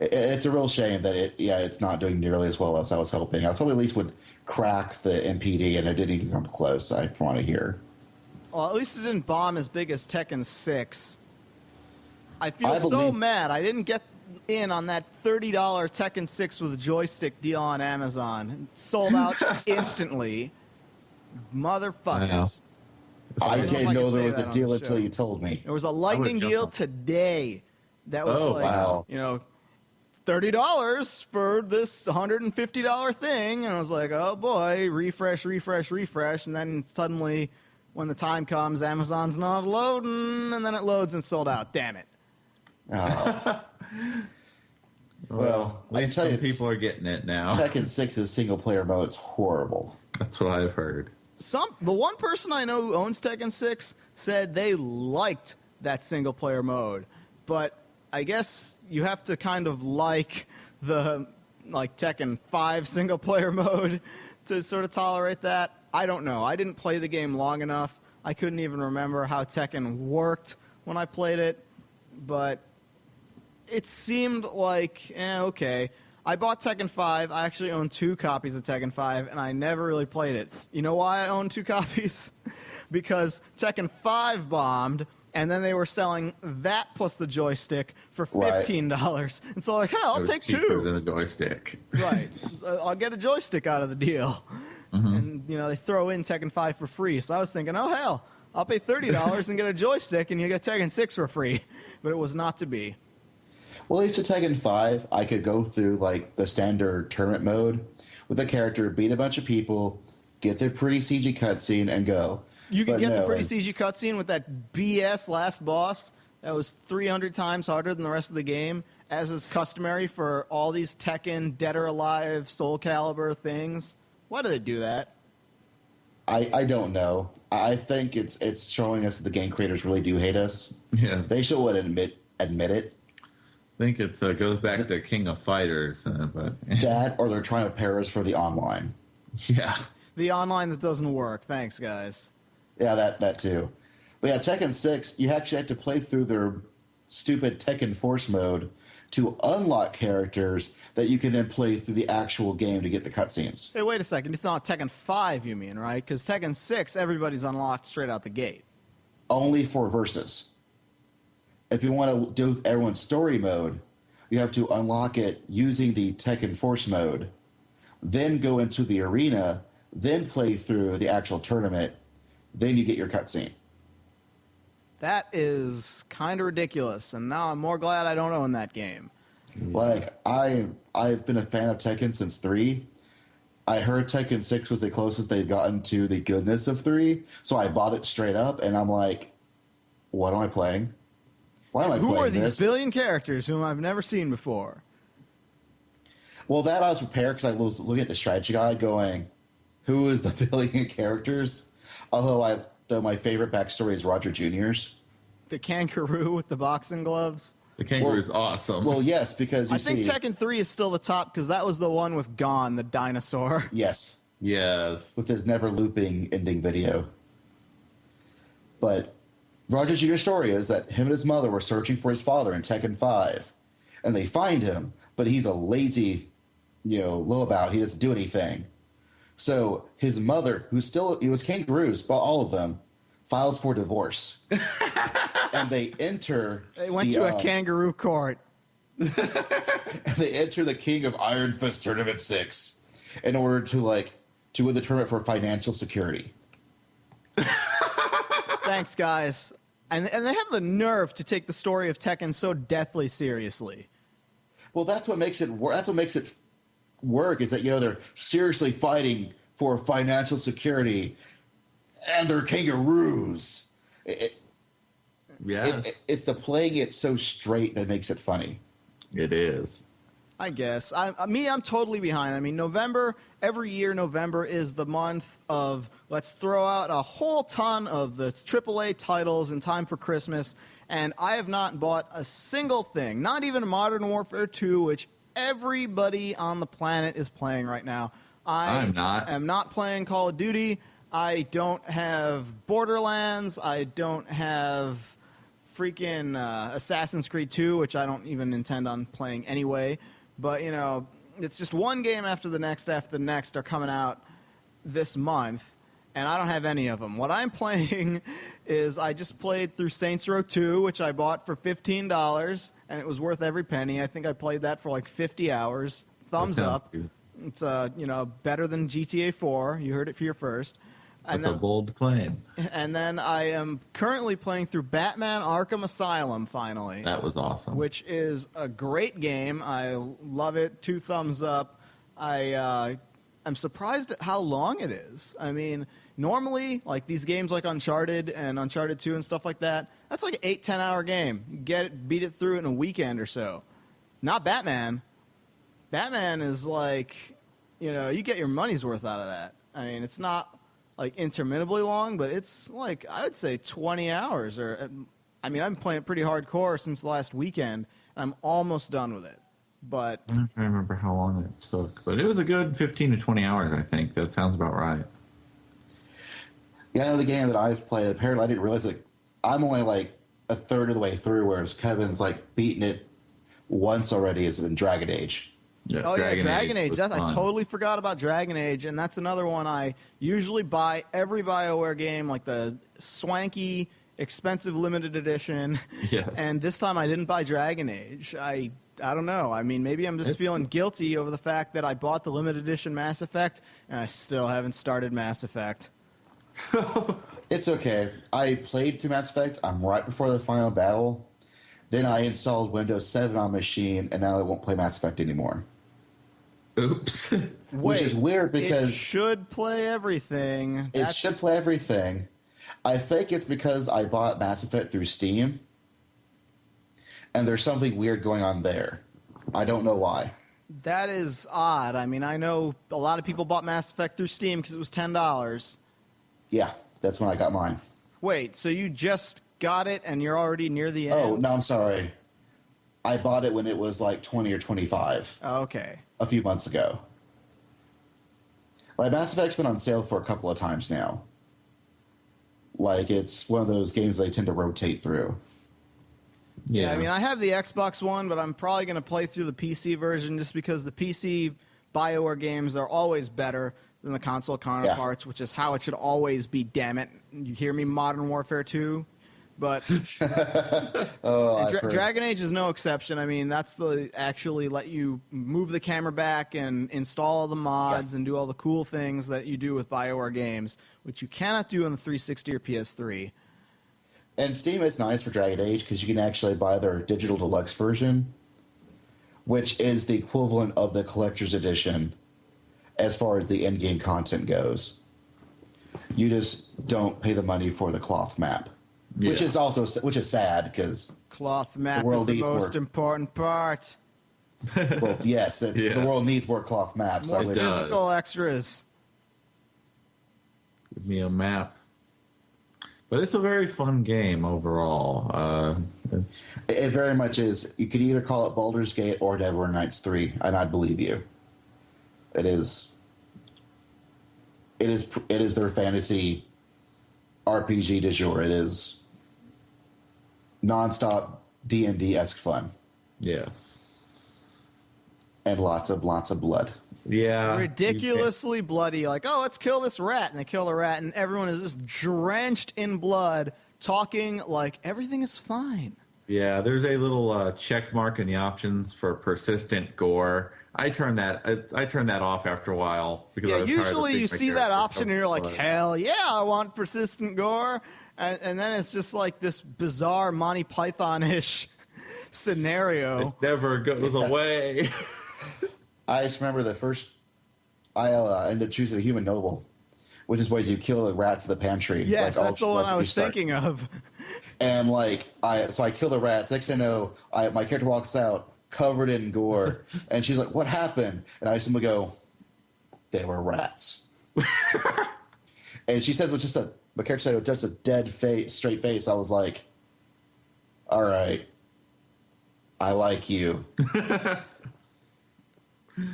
It's a real shame that it's not doing nearly as well as I was hoping. I was hoping at least would crack the MPD, and it didn't even come close. I want to hear. Well, at least it didn't bomb as big as Tekken 6. I feel I so believe- mad. I didn't get in on that $30 Tekken 6 with a joystick deal on Amazon. It sold out instantly. Motherfuckers. I don't know if didn't I know can there say was that a on deal the until show. you told me. There was a lightning jump deal on. today that was Oh, like, wow. $30 for this $150 thing. And I was like, oh boy, refresh. And then suddenly, when the time comes, Amazon's not loading. And then it loads and sold out. Damn it. Oh. Well, At I least tell some you, people are getting it now. Tekken 6's single-player mode is horrible. That's what I've heard. The one person I know who owns Tekken 6 said they liked that single player mode, but I guess you have to kind of like the Tekken 5 single player mode to sort of tolerate that. I don't know. I didn't play the game long enough. I couldn't even remember how Tekken worked when I played it, but it seemed like, okay. I bought Tekken 5. I actually own 2 copies of Tekken 5, and I never really played it. You know why I own 2 copies? Because Tekken 5 bombed, and then they were selling that plus the joystick for $15. And so like, hell, It I'll was take cheaper 2. than a joystick. Right. I'll get a joystick out of the deal. And, they throw in Tekken 5 for free. So I was thinking, oh, hell, I'll pay $30 and get a joystick, and you get Tekken 6 for free. But it was not to be. Well, at least at Tekken 5, I could go through the standard tournament mode with a character, beat a bunch of people, get the pretty CG cutscene, and go. You can But get the no, pretty CG cutscene with that BS last boss that was 300 times harder than the rest of the game, as is customary for all these Tekken, Dead or Alive, Soul Calibur things. Why do they do that? I don't know. I think it's showing us that the game creators really do hate us. Yeah. They should would admit it. I think it goes back to King of Fighters, but That, or they're trying to pair us for the online. yeah. The online that doesn't work. Thanks, guys. Yeah, that too. But yeah, Tekken 6, you actually had to play through their stupid Tekken Force mode to unlock characters that you can then play through the actual game to get the cutscenes. Hey, wait a second. It's not Tekken 5, you mean, right? Because Tekken 6, everybody's unlocked straight out the gate. Only for versus. If you want to do everyone's story mode, you have to unlock it using the Tekken Force mode, then go into the arena, then play through the actual tournament, then you get your cutscene. That is kind of ridiculous, and now I'm more glad I don't own that game. I've been a fan of Tekken since 3. I heard Tekken 6 was the closest they'd gotten to the goodness of 3, so I bought it straight up, and I'm like, what am I playing? Why am I Who playing are these this? billion characters whom I've never seen before? Well, that I was prepared because I was looking at the strategy guide going, who is the billion characters? Though my favorite backstory is Roger Jr.'s. The kangaroo with the boxing gloves. The kangaroo's awesome. Well, yes, because I think Tekken 3 is still the top because that was the one with Gon, the dinosaur. Yes, yes. with his never looping ending video. But Roger Jr.'s story is that him and his mother were searching for his father in Tekken 5. And they find him, but he's a lazy, lowabout. He doesn't do anything. So his mother, it was kangaroos, but all of them, files for divorce. And they enter... They went to a kangaroo court. And they enter the King of Iron Fist Tournament 6 in order to win the tournament for financial security. Thanks, guys. And they have the nerve to take the story of Tekken so deathly seriously. Well, that's what makes it work. That's what makes it work is that they're seriously fighting for financial security, and they're kangaroos. Yes. It's the playing it so straight that makes it funny. It is. I guess. I'm totally behind. I mean, every year November is the month of let's throw out a whole ton of the AAA titles in time for Christmas, and I have not bought a single thing, not even Modern Warfare 2, which everybody on the planet is playing right now. I'm not. am not playing Call of Duty. I don't have Borderlands. I don't have freaking Assassin's Creed 2, which I don't even intend on playing anyway. But, it's just one game after the next are coming out this month, and I don't have any of them. What I'm playing is I just played through Saints Row 2, which I bought for $15, and it was worth every penny. I think I played that for 50 hours. Thumbs up. Good. It's better than GTA 4. You heard it here first. That's a bold claim. And then I am currently playing through Batman Arkham Asylum, finally. That was awesome. Which is a great game. I love it. 2 thumbs up. I'm surprised at how long it is. I mean, normally, these games like Uncharted and Uncharted 2 and stuff like that, that's like an 8-10 hour game. You beat it through in a weekend or so. Not Batman. Batman is you get your money's worth out of that. I mean, it's not interminably long, but it's I would say 20 hours I've been playing it pretty hardcore since the last weekend, and I'm almost done with it. But I don't remember how long it took, but it was a good 15 to 20 hours, I think. That sounds about right. Yeah, I know the game that I've played, apparently I didn't realize I'm only a third of the way through, whereas Kevin's beaten it once already as in Dragon Age. Yeah, Dragon Age. was I fun. totally forgot about Dragon Age, and that's another one I usually buy every BioWare game, like the swanky, expensive limited edition. Yes. And this time I didn't buy Dragon Age. I don't know. I mean, maybe I'm just feeling guilty over the fact that I bought the limited edition Mass Effect, and I still haven't started Mass Effect. It's okay. I played through Mass Effect. I'm right before the final battle. Then I installed Windows 7 on my machine, and now I won't play Mass Effect anymore. Oops. Which is weird because it should play everything. It should play everything. I think it's because I bought Mass Effect through Steam, and there's something weird going on there. I don't know why. That is odd. I mean, I know a lot of people bought Mass Effect through Steam because it was $10. Yeah, that's when I got mine. Wait, so you just got it and you're already near the end? Oh, no, I'm sorry. I bought it when it was 20 or 25. Oh, okay. A few months ago. Mass Effect's been on sale for a couple of times now. It's one of those games they tend to rotate through. Yeah. I mean, I have the Xbox One, but I'm probably going to play through the PC version just because the PC BioWare games are always better than the console counterparts, which is how it should always be, damn it. You hear me, Modern Warfare 2? But Dragon Age is no exception. I mean, that's actually let you move the camera back and install all the mods and do all the cool things that you do with BioWare games, which you cannot do on the 360 or PS3. And Steam is nice for Dragon Age because you can actually buy their digital deluxe version, which is the equivalent of the collector's edition as far as the in-game content goes. You just don't pay the money for the cloth map. Yeah. which is sad because Cloth map The is world the needs most more. important part. well, yes, Yeah. the world needs more cloth maps. More I wish- does. physical extras. Give me a map. But it's a very fun game overall. It very much is. You could either call it Baldur's Gate or Neverwinter Nights 3, and I'd believe you. It is their fantasy RPG du jour. It is nonstop D&D-esque fun Yes. and lots of blood. Yeah. Ridiculously bloody. Like, oh, let's kill this rat. And they kill the rat, and everyone is just drenched in blood, talking like everything is fine. Yeah, there's a little check mark in the options for persistent gore. I turned that off after a while because I Yeah, was tired of usually seeing you my see that character option and covered you're in like, blood. hell yeah, I want persistent gore. And then it's just like this bizarre Monty Python-ish scenario. It never goes away. I just remember the first. I ended up choosing the Human Noble, which is where you kill the rats in the pantry. Yes, like, that's the one I was start. thinking of. And I kill the rats. Next thing I know, my character walks out covered in gore, and she's like, "What happened?" And I simply go, "They were rats." And she says, my character said it was just a dead face, straight face. I was like, "All right, I like you."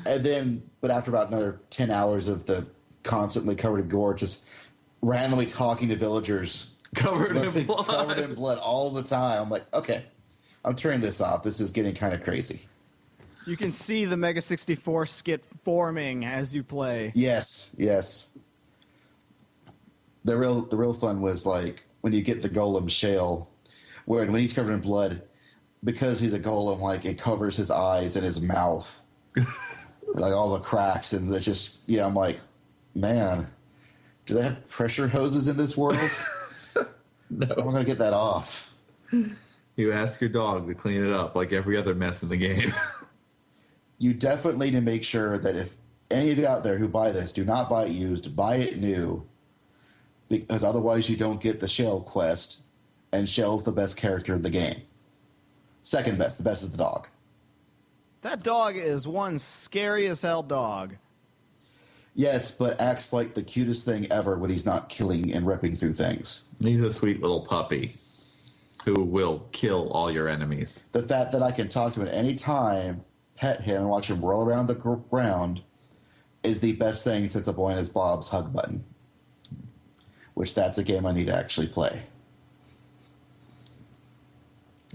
And then, but after about another 10 hours of the constantly covered in gore, just randomly talking to villagers Covered in blood. covered in blood all the time. I'm like, okay, I'm turning this off. This is getting kind of crazy. You can see the Mega 64 skit forming as you play. Yes. The real fun was like when you get the golem shale, where when he's covered in blood, because he's a golem, like it covers his eyes and his mouth, like all the cracks, and it's just I'm like, man, do they have pressure hoses in this world? No. I'm gonna get that off. You ask your dog to clean it up like every other mess in the game. You definitely need to make sure that if any of you out there who buy this, do not buy it used, buy it new, because otherwise you don't get the Shell quest, and Shell's the best character in the game. Second best. The best is the dog. That dog is one scary as hell dog. Yes, but acts like the cutest thing ever when he's not killing and ripping through things. He's a sweet little puppy who will kill all your enemies. The fact that I can talk to him at any time, pet him, and watch him roll around the ground is the best thing since a Boy and His Bob's Hug Button. Which that's a game I need to actually play.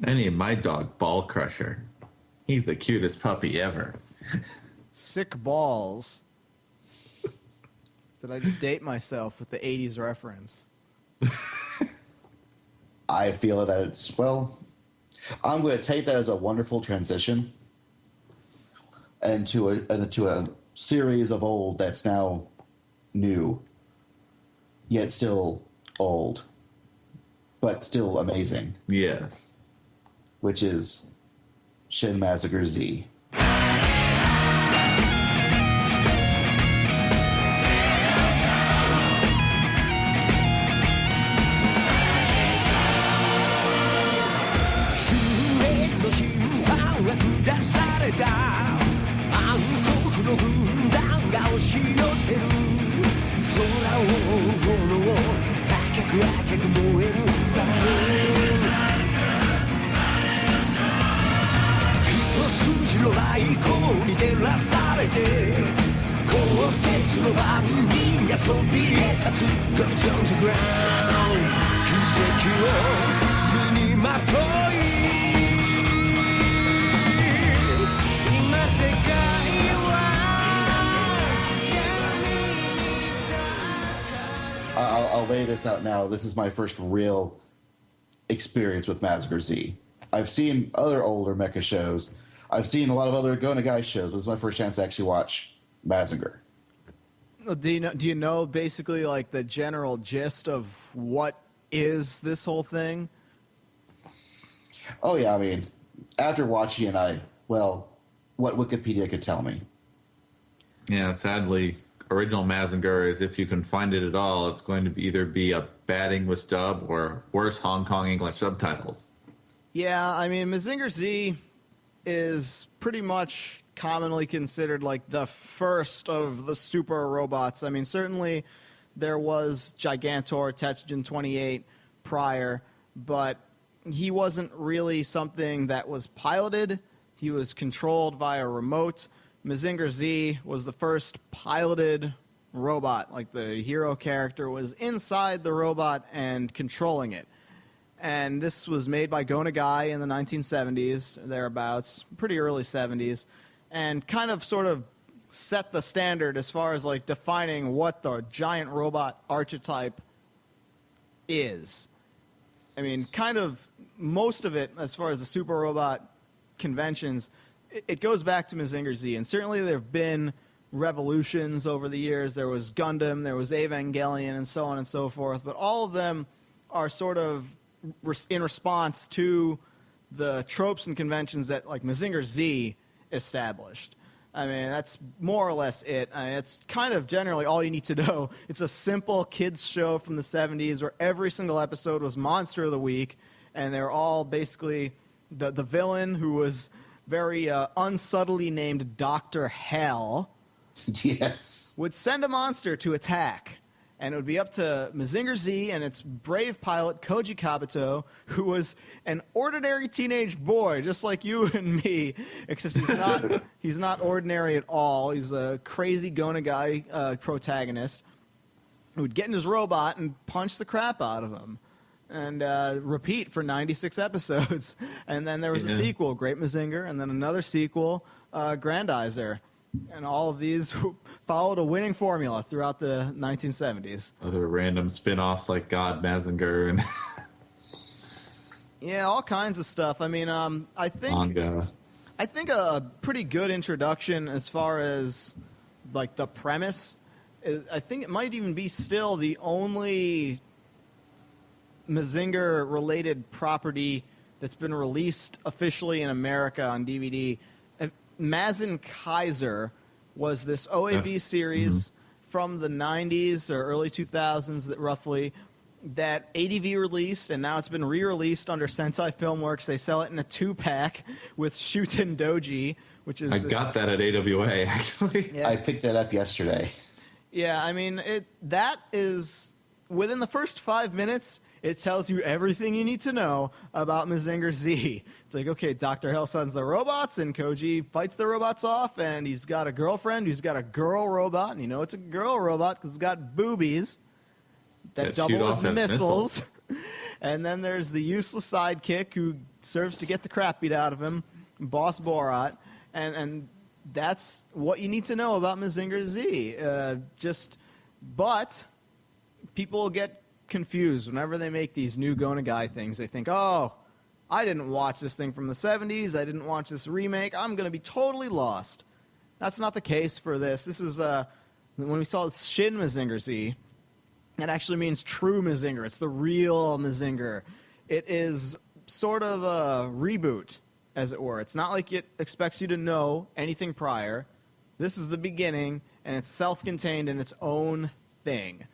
I need my dog, Ball Crusher. He's the cutest puppy ever. Sick balls. Did I just date myself with the 80s reference? I feel that it's, well, I'm going to take that as a wonderful transition into a series of old that's now new, yet still old, but still amazing, Yes. which is Shin Mazinger Z. I'll lay this out now. This is my first real experience with Mazinger Z. I've seen other older mecha shows. I've seen a lot of other Go Nagai shows. This is my first chance to actually watch Mazinger. Do you know basically like the general gist of what is this whole thing? Oh, yeah, I mean, after watching it, what Wikipedia could tell me. Yeah, sadly, original Mazinger is, if you can find it at all, it's going to either be a bad English dub or worse Hong Kong English subtitles. Yeah, I mean, Mazinger Z is pretty much commonly considered like the first of the super robots. I mean, certainly there was Gigantor, Tetsugen 28 prior, but he wasn't really something that was piloted. He was controlled via remote. Mazinger Z was the first piloted robot. Like, the hero character was inside the robot and controlling it. And this was made by Go Nagai in the 1970s, thereabouts, pretty early 70s, and kind of sort of set the standard as far as like defining what the giant robot archetype is. I mean, kind of most of it, as far as the super robot conventions, it goes back to Mazinger Z. And certainly there have been revolutions over the years. There was Gundam, there was Evangelion, and so on and so forth. But all of them are sort of in response to the tropes and conventions that like Mazinger Z established. I mean, that's more or less it. I mean, it's kind of generally all you need to know. It's a simple kids show from the 70s where every single episode was Monster of the Week, and they're all basically the villain, who was very unsubtly named Dr. Hell, Yes. would send a monster to attack. And it would be up to Mazinger Z and its brave pilot, Koji Kabuto, who was an ordinary teenage boy, just like you and me, except he's not ordinary at all. He's a crazy Go Nagai protagonist who would get in his robot and punch the crap out of him. And repeat for 96 episodes. And then there was a sequel, Great Mazinger, and then another sequel, Grandizer. And all of these followed a winning formula throughout the 1970s. Other random spin-offs like God Mazinger and Yeah, all kinds of stuff. I mean, I think manga. I think a pretty good introduction as far as like the premise I think it might even be still the only Mazinger-related property that's been released officially in America on DVD. Mazin Kaiser was this OAV series from the 90s or early 2000s that roughly that ADV released, and now it's been re-released under Sentai Filmworks. They sell it in a 2-pack with Shuten Doji, which is... I got that at AWA, actually. Yeah. I picked that up yesterday. Yeah, I mean, that is... Within the first 5 minutes, it tells you everything you need to know about Mazinger Z. It's like, okay, Dr. Hell sends the robots, and Koji fights the robots off, and he's got a girlfriend who's got a girl robot, and you know it's a girl robot because it's got boobies that double as missiles. And then there's the useless sidekick who serves to get the crap beat out of him, Boss Borat, and that's what you need to know about Mazinger Z. But people get confused whenever they make these new Go Nagai things. They think, oh, I didn't watch this thing from the 70s. I didn't watch this remake. I'm going to be totally lost. That's not the case for this. This is, when we saw Shin Mazinger Z, that actually means true Mazinger. It's the real Mazinger. It is sort of a reboot, as it were. It's not like it expects you to know anything prior. This is the beginning, and it's self-contained in its own thing.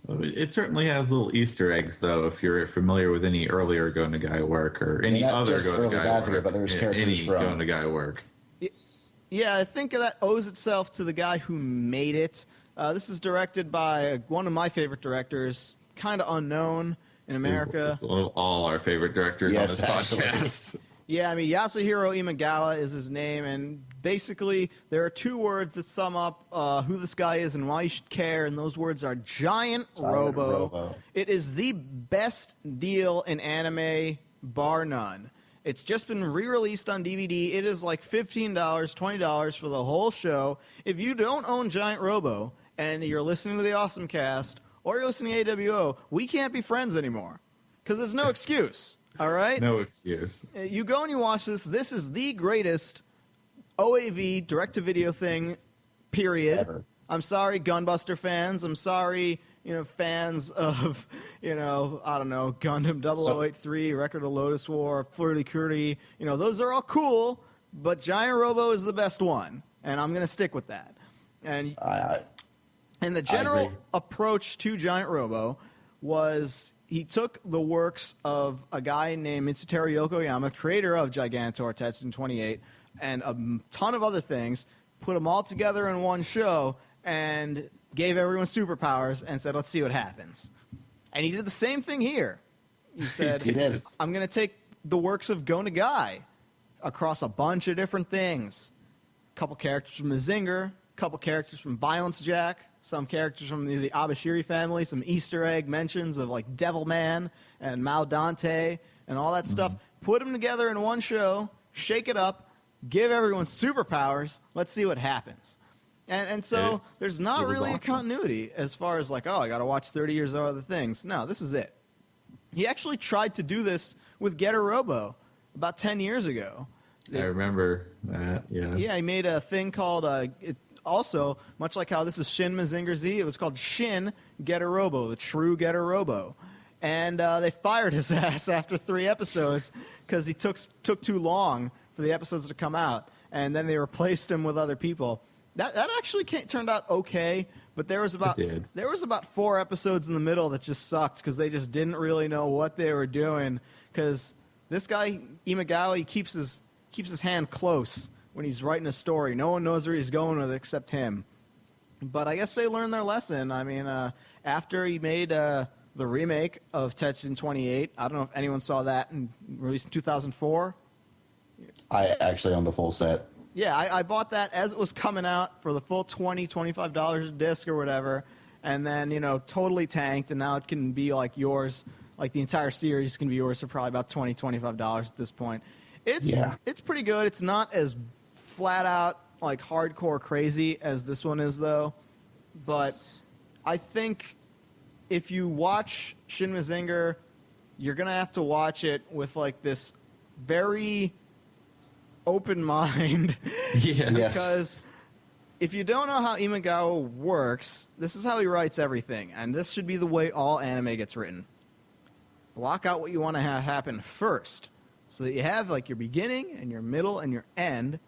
It certainly has little Easter eggs, though, if you're familiar with any earlier Go Nagai work or any other Go Nagai work. But there's characters any from Go Nagai work. Yeah, I think that owes itself to the guy who made it. This is directed by one of my favorite directors, kind of unknown in America. It's one of all our favorite directors on this podcast. Yeah, I mean, Yasuhiro Imagawa is his name, and basically there are two words that sum up who this guy is and why you should care, and those words are Giant Robo. It is the best deal in anime, bar none. It's just been re-released on DVD. It is like $15, $20 for the whole show. If you don't own Giant Robo and you're listening to the OSMcast or you're listening to AWO, we can't be friends anymore because there's no excuse. All right? No excuse. You go and you watch this. This is the greatest OAV direct-to-video thing, period. Ever. I'm sorry, Gunbuster fans. I'm sorry, fans of, I don't know, Gundam 0083, Record of Lotus War, Flirty Curdy. Those are all cool, but Giant Robo is the best one, and I'm going to stick with that. And And the general approach to Giant Robo was he took the works of a guy named Mitsutaro Yokoyama, creator of Gigantor, Tetsuin 28, and a ton of other things, put them all together in one show, and gave everyone superpowers and said, let's see what happens. And he did the same thing here. He said, I'm going to take the works of Go Nagai across a bunch of different things. A couple characters from Mazinger, a couple characters from Violence Jack, some characters from the Abashiri family, some Easter egg mentions of like Devilman and Mao Dante and all that stuff. Put them together in one show, shake it up, give everyone superpowers, let's see what happens. And so there's not really a continuity as far as like, oh, I got to watch 30 years of other things. No, this is it. He actually tried to do this with Getter Robo about 10 years ago. I remember that, yeah. Yeah, he made a thing called, also, much like how this is Shin Mazinger Z, it was called Shin Getter Robo, the true Getter Robo. And they fired his ass after 3 episodes because he took too long for the episodes to come out. And then they replaced him with other people. That actually turned out okay, but there was about 4 episodes in the middle that just sucked because they just didn't really know what they were doing. Because this guy Imagawa, he keeps his hand close when he's writing a story. No one knows where he's going with it except him. But I guess they learned their lesson. I mean, after he made the remake of Tetsuin 28, I don't know if anyone saw that, released in 2004. I actually own the full set. Yeah, I bought that as it was coming out for the full $20, $25 a disc or whatever, and then, totally tanked, and now it can be like yours, like the entire series can be yours for probably about $20, $25 at this point. It's pretty good. It's not as flat out, like hardcore crazy as this one is, though, but I think if you watch Shin Mazinger, you're going to have to watch it with like this very open mind. Yeah. Because if you don't know how Imagawa works, this is how he writes everything, and this should be the way all anime gets written. Block out what you want to have happen first, so that you have like your beginning and your middle and your end,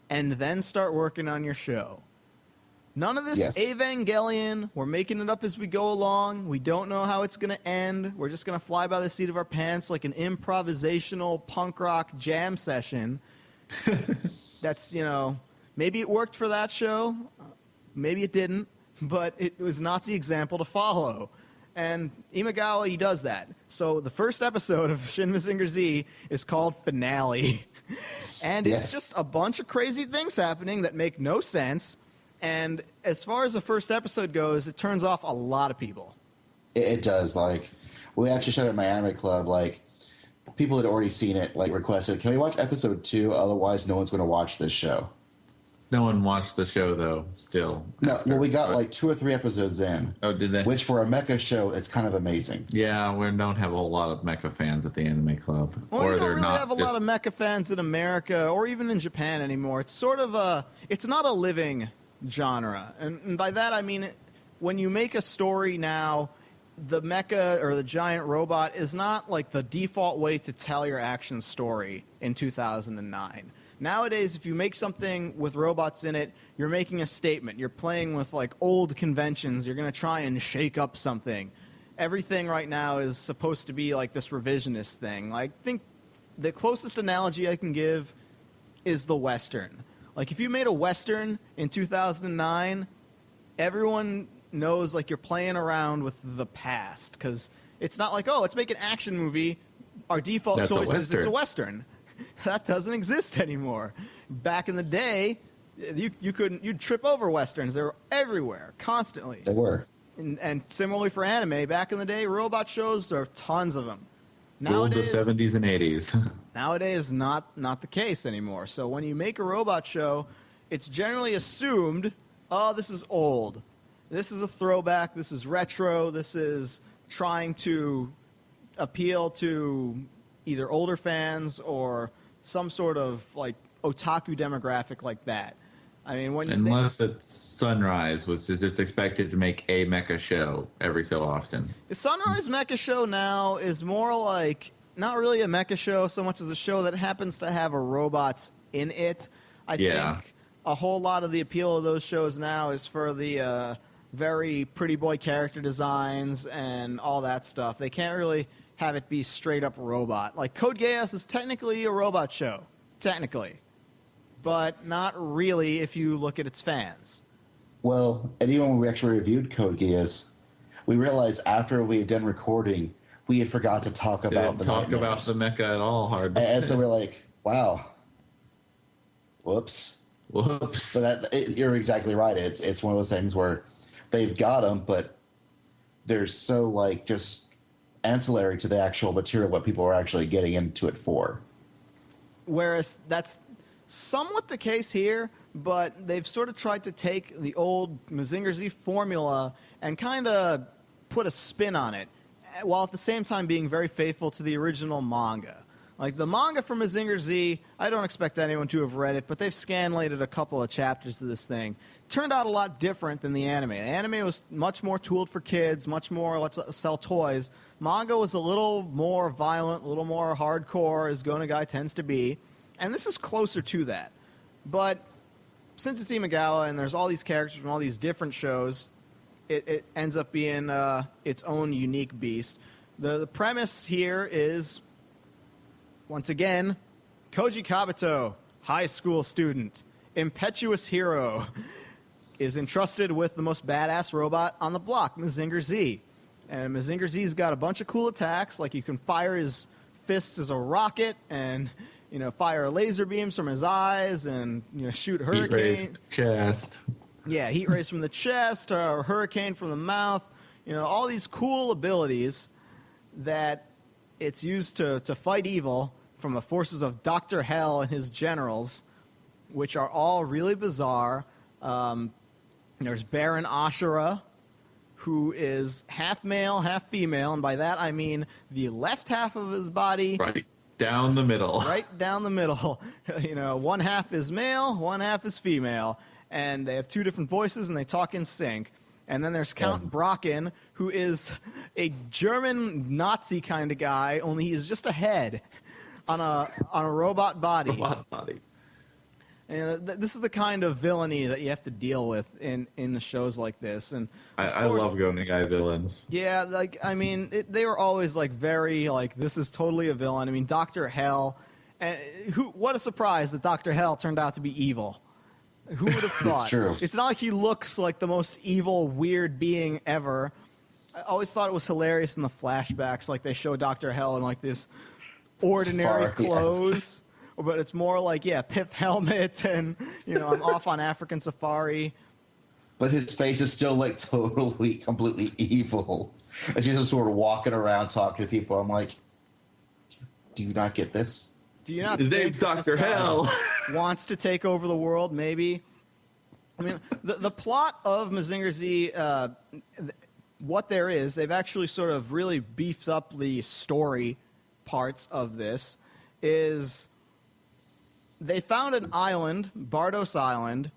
and then start working on your show. None of this Evangelion, we're making it up as we go along, we don't know how it's going to end, we're just going to fly by the seat of our pants like an improvisational punk rock jam session. That's, maybe it worked for that show, maybe it didn't, but it was not the example to follow. And Imagawa, he does that. So the first episode of Shin Mazinger Z is called Finale. And it's just a bunch of crazy things happening that make no sense. And as far as the first episode goes, it turns off a lot of people. It does. Like, we actually showed it at my anime club, like, people had already seen it, like, requested, can we watch episode 2? Otherwise, no one's going to watch this show. No one watched the show, though, still. No, well, we got, like, 2 or 3 episodes in. Oh, did they? Which, for a mecha show, it's kind of amazing. Yeah, we don't have a whole lot of mecha fans at the anime club. Well, we don't really have a lot of mecha fans in America, or even in Japan anymore. It's sort of it's not a living genre. And by that, I mean, when you make a story now, the mecha or the giant robot is not like the default way to tell your action story in 2009. Nowadays, if you make something with robots in it, you're making a statement. You're playing with like old conventions. You're going to try and shake up something. Everything right now is supposed to be like this revisionist thing. I think the closest analogy I can give is the Western. Like if you made a Western in 2009, everyone knows like you're playing around with the past because it's not like, oh, let's make an action movie. Our default choice is it's a Western. That doesn't exist anymore. Back in the day, you'd trip over Westerns. They were everywhere, constantly. They were. And similarly for anime, back in the day, robot shows, there are tons of them. Nowadays, the 70s and 80s. Nowadays, not the case anymore. So when you make a robot show, it's generally assumed, oh, this is old. This is a throwback. This is retro. This is trying to appeal to either older fans or some sort of like otaku demographic like that. I mean, unless it's Sunrise, which is it's expected to make a mecha show every so often. The Sunrise mecha show now is more like not really a mecha show so much as a show that happens to have a robots in it. I think a whole lot of the appeal of those shows now is for the very pretty boy character designs and all that stuff. They can't really have it be straight up robot. Like Code Geass is technically a robot show, technically, but not really if you look at its fans. Well, and even when we actually reviewed Code Geass, we realized after we had done recording, we had forgot to talk about the talk about nightmares. the mecha at all. Hard. And so we're like, wow, whoops. But you're exactly right. It's one of those things where they've got them, but they're so like just ancillary to the actual material, what people are actually getting into it for. Whereas that's somewhat the case here, but they've sort of tried to take the old Mazinger Z formula and kind of put a spin on it, while at the same time being very faithful to the original manga. Like the manga from Mazinger Z, I don't expect anyone to have read it, but they've scanlated a couple of chapters of this thing. Turned out a lot different than the anime. The anime was much more tooled for kids, much more let's sell toys. Manga was a little more violent, a little more hardcore, as Gonagai tends to be. And this is closer to that. But since it's Imagawa and there's all these characters from all these different shows, it ends up being its own unique beast. The premise here is, once again, Koji Kabuto, high school student, impetuous hero, is entrusted with the most badass robot on the block, Mazinger Z. And Mazinger Z's got a bunch of cool attacks, like you can fire his fists as a rocket and fire laser beams from his eyes and shoot hurricane chest. Yeah, heat rays from the chest or hurricane from the mouth. All these cool abilities that it's used to fight evil from the forces of Dr. Hell and his generals, which are all really bizarre. There's Baron Ashura, who is half male, half female, and by that I mean the left half of his body. Right down the middle. Right down the middle. One half is male, one half is female, and they have two different voices and they talk in sync. And then there's Count Brocken, who is a German Nazi kind of guy, only he's just a head on a robot body. Robot body. And this is the kind of villainy that you have to deal with in the shows like this. And I love Gonagai villains. Yeah, they were always very this is totally a villain. I mean, Dr. Hell, and what a surprise that Dr. Hell turned out to be evil. Who would have thought? It's true. It's not like he looks like the most evil, weird being ever. I always thought it was hilarious in the flashbacks, like they show Dr. Hell in this ordinary Safari, clothes. yes. But it's more pith helmet and, I'm off on African safari. But his face is still totally, completely evil. As he's just sort of walking around talking to people. I'm like, do you not get this? Do you not His think name's Dr. Hell wants to take over the world, maybe? I mean, the plot of Mazinger Z, what there is, they've actually sort of really beefed up the story parts of this, is they found an island, Bardos Island,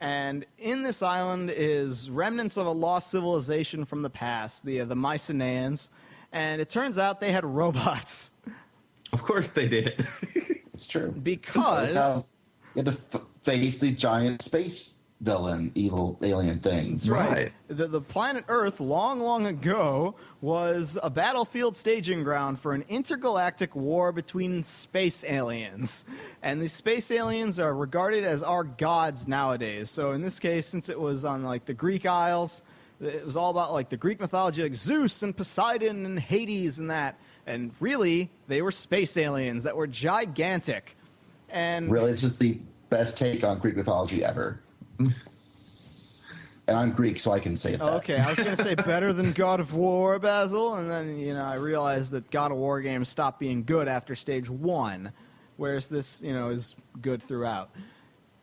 and in this island is remnants of a lost civilization from the past, the Mycenaeans, and it turns out they had robots. Of course they did. It's true. Because you had to face the giant space villain, evil alien things. Right. The planet Earth, long, long ago, was a battlefield staging ground for an intergalactic war between space aliens. And these space aliens are regarded as our gods nowadays. So in this case, since it was on the Greek Isles, it was all about the Greek mythology, like Zeus and Poseidon and Hades and that. And really, they were space aliens that were gigantic. And Really, this is the best take on Greek mythology ever. And I'm Greek, so I can say that. Okay, I was going to say better than God of War, Basil, and then, I realized that God of War games stopped being good after stage 1, whereas this, is good throughout.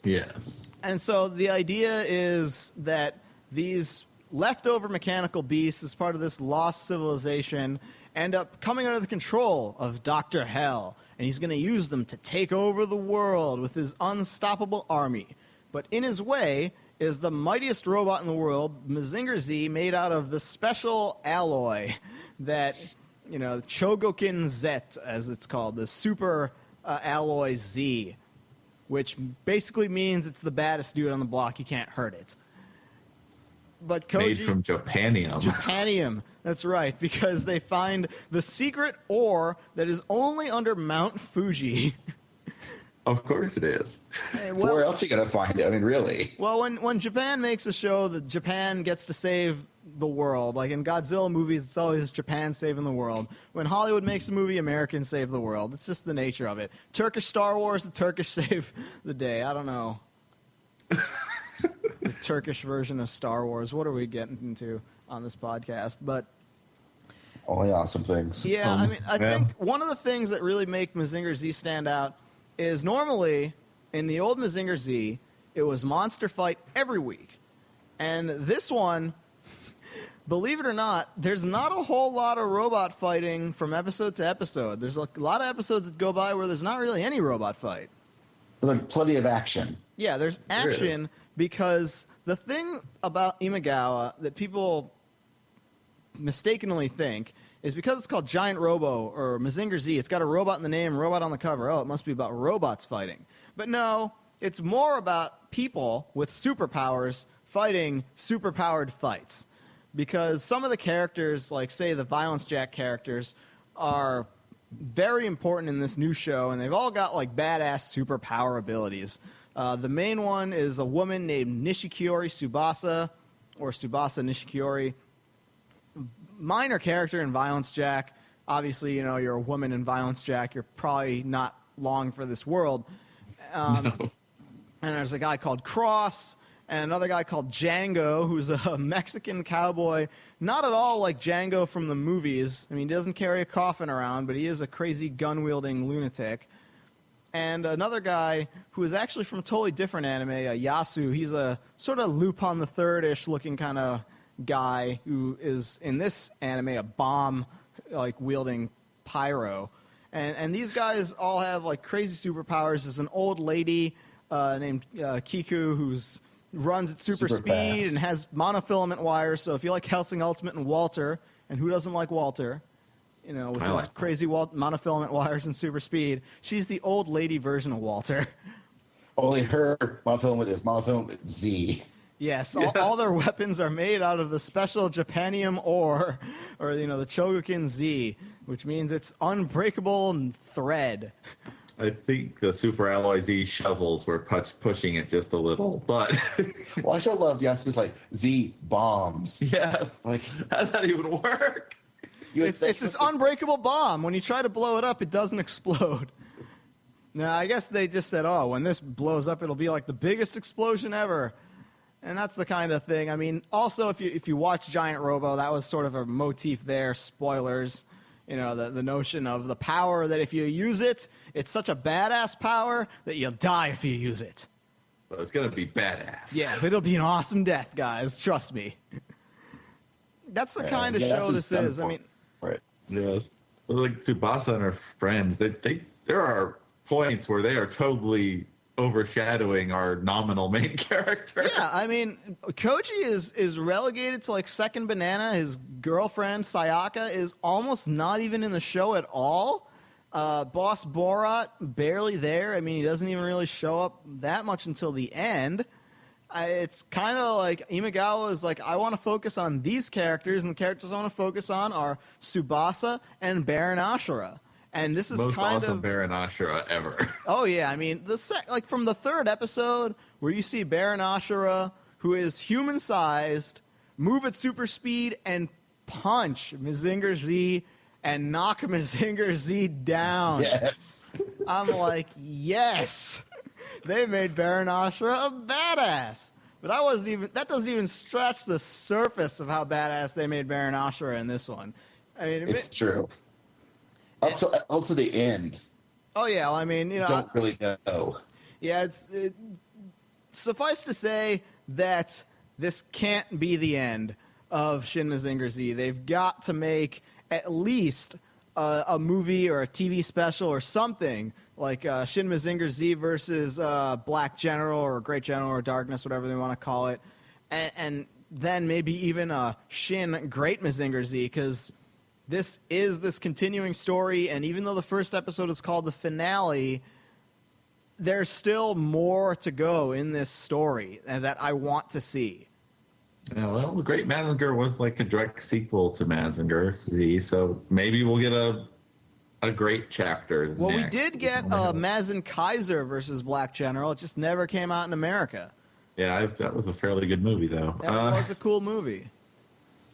Yes. And so the idea is that these leftover mechanical beasts, as part of this lost civilization, end up coming under the control of Dr. Hell, and he's going to use them to take over the world with his unstoppable army. But in his way is the mightiest robot in the world, Mazinger Z, made out of the special alloy that, Chogokin Zet, as it's called, the super alloy Z, which basically means it's the baddest dude on the block. You can't hurt it. But Koji, made from Japanium. Japanium. That's right, because they find the secret ore that is only under Mount Fuji. Of course it is. Where else are you going to find it? I mean, really? Well, when Japan makes a show that Japan gets to save the world, like in Godzilla movies, it's always Japan saving the world. When Hollywood makes a movie, Americans save the world. It's just the nature of it. Turkish Star Wars, the Turkish save the day. I don't know. The Turkish version of Star Wars. What are we getting into on this podcast? But Only awesome things. yeah, I mean, I think one of the things that really make Mazinger Z stand out is normally in the old Mazinger Z, it was monster fight every week. And this one, believe it or not, there's not a whole lot of robot fighting from episode to episode. There's a lot of episodes that go by where there's not really any robot fight. But there's plenty of action. Yeah, there's action because the thing about Imagawa that people mistakenly think is because it's called Giant Robo or Mazinger Z, it's got a robot in the name, robot on the cover. Oh, it must be about robots fighting. But no, it's more about people with superpowers fighting superpowered fights. Because some of the characters, like, say, the Violence Jack characters, are very important in this new show, and they've all got, like, badass superpower abilities. The main one is a woman named Nishikiori Tsubasa, or Tsubasa Nishikiori. Minor character in Violence Jack. Obviously, you know, you're a woman in Violence Jack. You're probably not long for this world. No. And there's a guy called Cross and another guy called Django, who's a Mexican cowboy. Not at all like Django from the movies. I mean, he doesn't carry a coffin around, but he is a crazy gun-wielding lunatic. And another guy who is actually from a totally different anime, Yasu. He's a sort of Lupin the Third-ish looking kind of guy who is in this anime a bomb like wielding pyro, and these guys all have like crazy superpowers. There's an old lady named Kiku who's runs at super speed fast and has monofilament wires. So if you like Helsing Ultimate and Walter, and who doesn't like Walter, you know, with his crazy monofilament wires and super speed, she's the old lady version of Walter. Only her monofilament is monofilament Z. Yes, all their weapons are made out of the special Japanium ore, or, you know, the Chogokin Z, which means it's unbreakable thread. I think the Super Alloy Z shovels were pushing it just a little, but Well, I still loved Yasu's like Z bombs. yeah, Like, how does that even work? It's this unbreakable bomb. When you try to blow it up, it doesn't explode. Now, I guess they just said, oh, when this blows up, it'll be like the biggest explosion ever. And that's the kind of thing. I mean, also, if you watch Giant Robo, that was sort of a motif there. Spoilers. You know, the notion of the power that if you use it, it's such a badass power that you'll die if you use it. Well, it's gonna be badass. Yeah, it'll be an awesome death, guys. Trust me. That's the kind of show this is. I mean, right. Yes. Well, like Tsubasa and her friends, there are points where they are totally overshadowing our nominal main character. yeah, I mean, Koji is relegated to like second banana. His girlfriend Sayaka is almost not even in the show at all. Boss Borat barely there. I mean, he doesn't even really show up that much until the end. It's kind of like Imagawa is like, I want to focus on these characters, and the characters I want to focus on are Tsubasa and Baron Ashura. And this is Most kind awesome of Baron Ashura ever. Oh yeah, I mean like from the third episode where you see Baron Ashura, who is human-sized, move at super speed and punch Mazinger Z and knock Mazinger Z down. Yes. I'm like, yes, they made Baron Ashura a badass. But that doesn't even scratch the surface of how badass they made Baron Ashura in this one. I mean, It's true. Up to the end. Oh yeah, well, I mean, you know, Don't really know. yeah, suffice to say that this can't be the end of Shin Mazinger Z. They've got to make at least a movie or a TV special or something like Shin Mazinger Z versus Black General or Great General or Darkness, whatever they want to call it, and then maybe even a Shin Great Mazinger Z, because this is this continuing story, and even though the first episode is called the finale, there's still more to go in this story and that I want to see. Yeah, well, The Great Mazinger was like a direct sequel to Mazinger Z, so maybe we'll get a great chapter. Well, next. we did get Mazin Kaiser versus Black General. It just never came out in America. Yeah, that was a fairly good movie, though. That was a cool movie.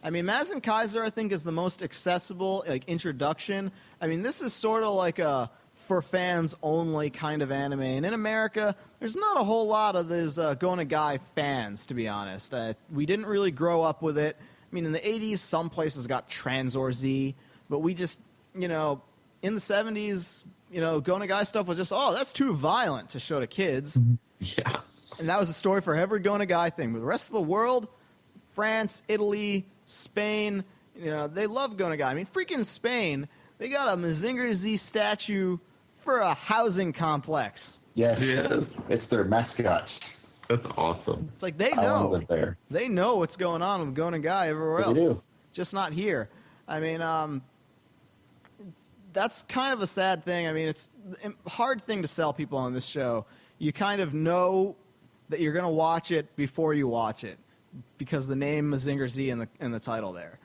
I mean, Mazin Kaiser, I think, is the most accessible introduction. I mean, this is sort of like a for fans only kind of anime. And in America, there's not a whole lot of these Gonagai fans, to be honest. We didn't really grow up with it. I mean, in the 80s, some places got Transor Z, but we just, in the 70s, Gonagai stuff was just, oh, that's too violent to show to kids. Yeah. And that was the story for every Gonagai thing. But the rest of the world, France, Italy, Spain, they love Gonagai. I mean, freaking Spain, they got a Mazinger Z statue for a housing complex. Yes. Yes. It's their mascot. That's awesome. It's like they I wanna know. live there. They know what's going on with Gonagai everywhere else. They do. Just not here. I mean, that's kind of a sad thing. I mean, it's a hard thing to sell people on this show. You kind of know that you're going to watch it before you watch it because the name Mazinger Z in the title there.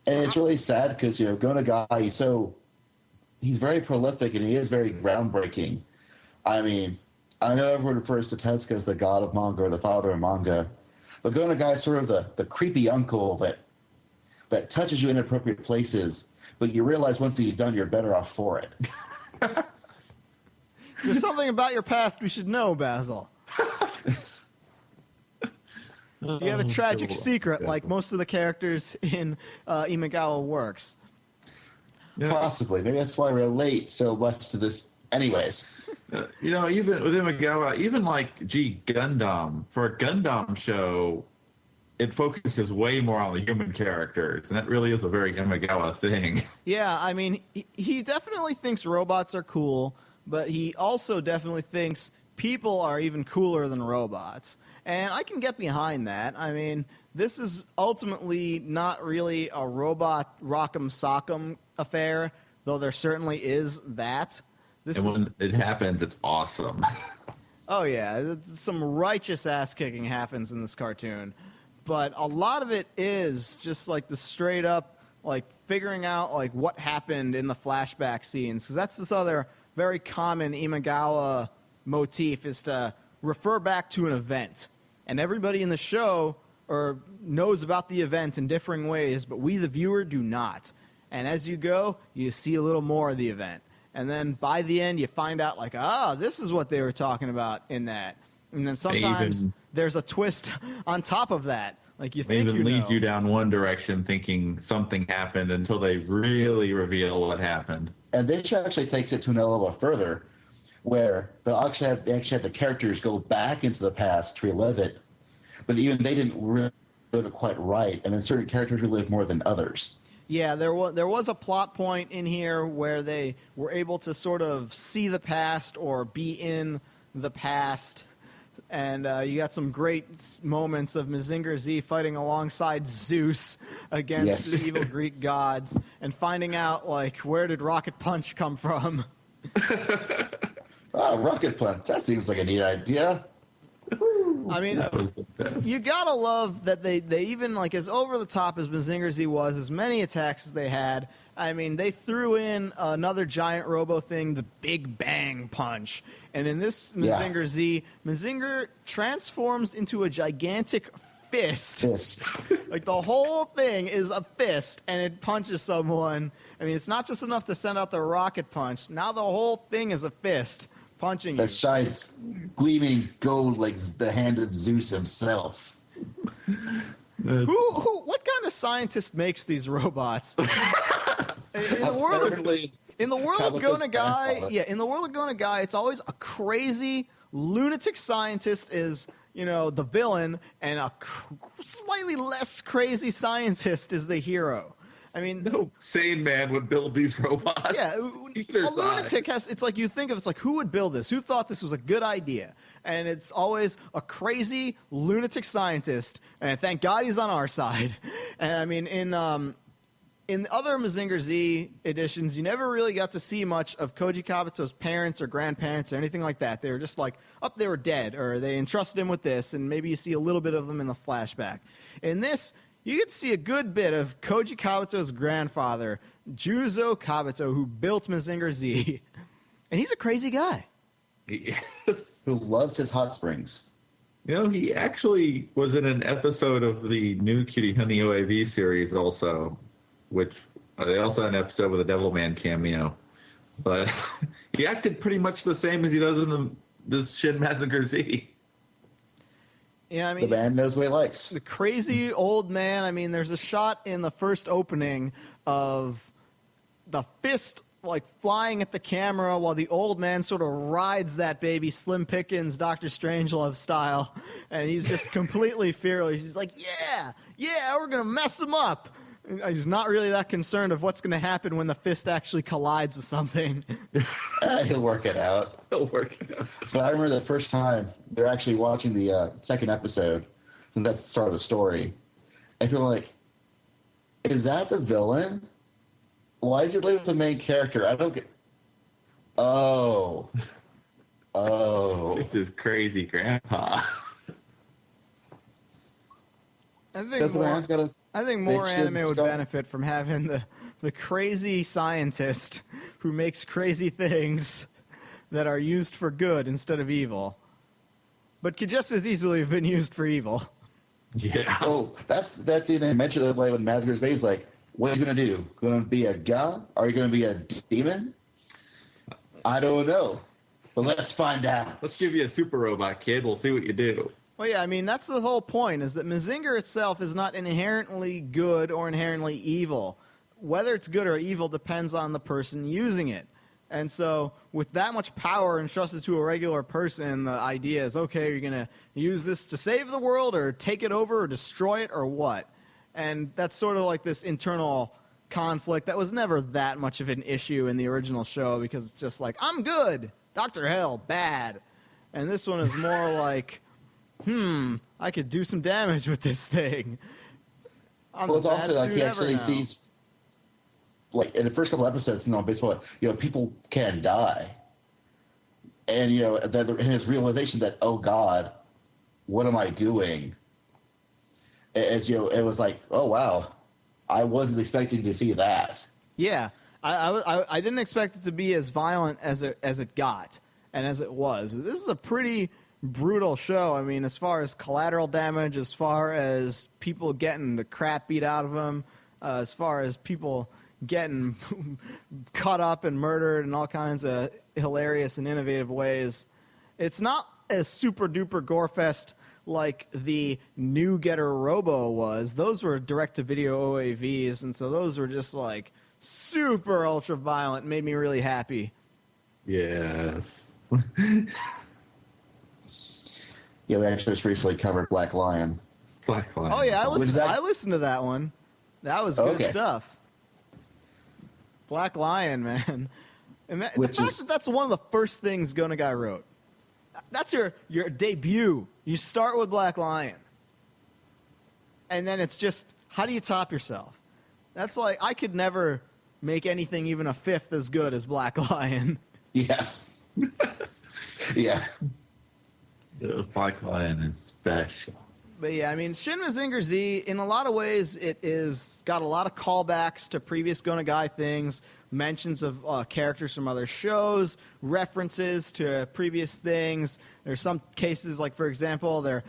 And it's really sad because, Gonagai, he's very prolific and he is very groundbreaking. I mean, I know everyone refers to Tezuka as the god of manga or the father of manga, but Gonagai is sort of the creepy uncle that touches you in inappropriate places, but you realize once he's done, you're better off for it. There's something about your past we should know, Basil. You have a tragic secret like most of the characters in Imagawa works. Yeah. Possibly. Maybe that's why I relate so much to this. Anyways. Even with Imagawa, even Gundam, for a Gundam show, it focuses way more on the human characters, and that really is a very Imagawa thing. Yeah, I mean, he definitely thinks robots are cool, but he also definitely thinks people are even cooler than robots. And I can get behind that. I mean, this is ultimately not really a robot rock'em sock'em affair, though there certainly is that. When it happens, it's awesome. Oh, yeah. Some righteous ass-kicking happens in this cartoon. But a lot of it is just like the straight-up, figuring out, what happened in the flashback scenes. Because that's this other very common Imagawa motif, is to refer back to an event. And everybody in the show knows about the event in differing ways, but we, the viewer, do not. And as you go, you see a little more of the event. And then by the end, you find out, this is what they were talking about in that. And then sometimes there's a twist on top of that. You think you know. Lead you down one direction thinking something happened until they really reveal what happened. And this actually takes it to another level further, where they actually had the characters go back into the past to relive it, but even they didn't relive it quite right, and then certain characters relive more than others. Yeah, there was a plot point in here where they were able to sort of see the past or be in the past, and you got some great moments of Mazinger Z fighting alongside Zeus against the evil Greek gods, and finding out, where did Rocket Punch come from? Rocket Punch. That seems like a neat idea. I mean, you gotta love that they even, as over the top as Mazinger Z was, as many attacks as they had, I mean, they threw in another giant robo thing, the Big Bang Punch. And in this Mazinger Z, Mazinger transforms into a gigantic fist. The whole thing is a fist, and it punches someone. I mean, it's not just enough to send out the rocket punch. Now the whole thing is a fist punching you. That shines gleaming gold like the hand of Zeus himself. What kind of scientist makes these robots? In the world of Gonagai, it's always a crazy lunatic scientist is, the villain, and a slightly less crazy scientist is the hero. I mean, no sane man would build these robots. Yeah, lunatic has. It's you think of. It's who would build this? Who thought this was a good idea? And it's always a crazy lunatic scientist. And thank God he's on our side. And I mean, in in other Mazinger Z editions, you never really got to see much of Koji Kabuto's parents or grandparents or anything like that. They were just like, they were dead, or they entrusted him with this, and maybe you see a little bit of them in the flashback. In this, you get to see a good bit of Koji Kabuto's grandfather, Juzo Kabuto, who built Mazinger Z. And he's a crazy guy. Yes. Who loves his hot springs. You know, he actually was in an episode of the new Cutie Honey OAV series also, which they also had an episode with a Devilman cameo. But he acted pretty much the same as he does in the Shin Mazinger Z. Yeah, I mean, The man knows what he likes. the crazy old man. I mean, there's a shot in the first opening of the fist like flying at the camera while the old man sort of rides that baby Slim Pickens, Dr. Strangelove style, and he's just completely fearless. He's like, yeah, we're gonna mess him up. And he's not really that concerned of what's gonna happen when the fist actually collides with something. He'll work it out. He'll work it out. But I remember the first time they're actually watching the second episode, since that's the start of the story, and people are like, is that the villain? Why is he living with the main character? I don't get... Oh. It's his crazy grandpa. I think Because the man's got a... I think more They should anime would start- benefit from having the crazy scientist who makes crazy things that are used for good instead of evil, but could just as easily have been used for evil. Yeah. Oh, that's even mentioned that way when Mazinger's baby's like, what are you going to do? Going to be a god? Are you going to be a demon? I don't know. But let's find out. Let's give you a super robot, kid. We'll see what you do. Well, yeah, I mean, that's the whole point, is that Mazinger itself is not inherently good or inherently evil. Whether it's good or evil depends on the person using it. And so with that much power entrusted to a regular person, the idea is, okay, you're going to use this to save the world or take it over or destroy it or what? And that's sort of like this internal conflict that was never that much of an issue in the original show, because it's just like, I'm good, Dr. Hell, bad. And this one is more like, I could do some damage with this thing. I'm Well, it's the also baddest like he dude ever actually now. sees, like in the first couple episodes, baseball, people can die, and that in his realization that, oh God, what am I doing? As it was like, oh wow, I wasn't expecting to see that. Yeah, I didn't expect it to be as violent as it got and as it was. This is a pretty brutal show. I mean, as far as collateral damage, as far as people getting the crap beat out of them, as far as people getting cut up and murdered in all kinds of hilarious and innovative ways. It's not as super duper gore fest like the new Getter Robo was. Those were direct-to-video OAVs, and so those were just like super ultra-violent. Made me really happy. Yes. We actually just recently covered Black Lion. Black Lion. Oh yeah, Was that- I listened to that one. That was good Okay. stuff. Black Lion, man. And the Which fact is- that that's one of the first things Gona Guy wrote. That's your debut. You start with Black Lion. And then it's just, how do you top yourself? That's like, I could never make anything even a fifth as good as Black Lion. Yeah. Yeah. Black Lion is special. But yeah, I mean, Shin Mazinger Z, in a lot of ways, it is got a lot of callbacks to previous Gona Guy things, mentions of characters from other shows, references to previous things. There's some cases, like for example, they're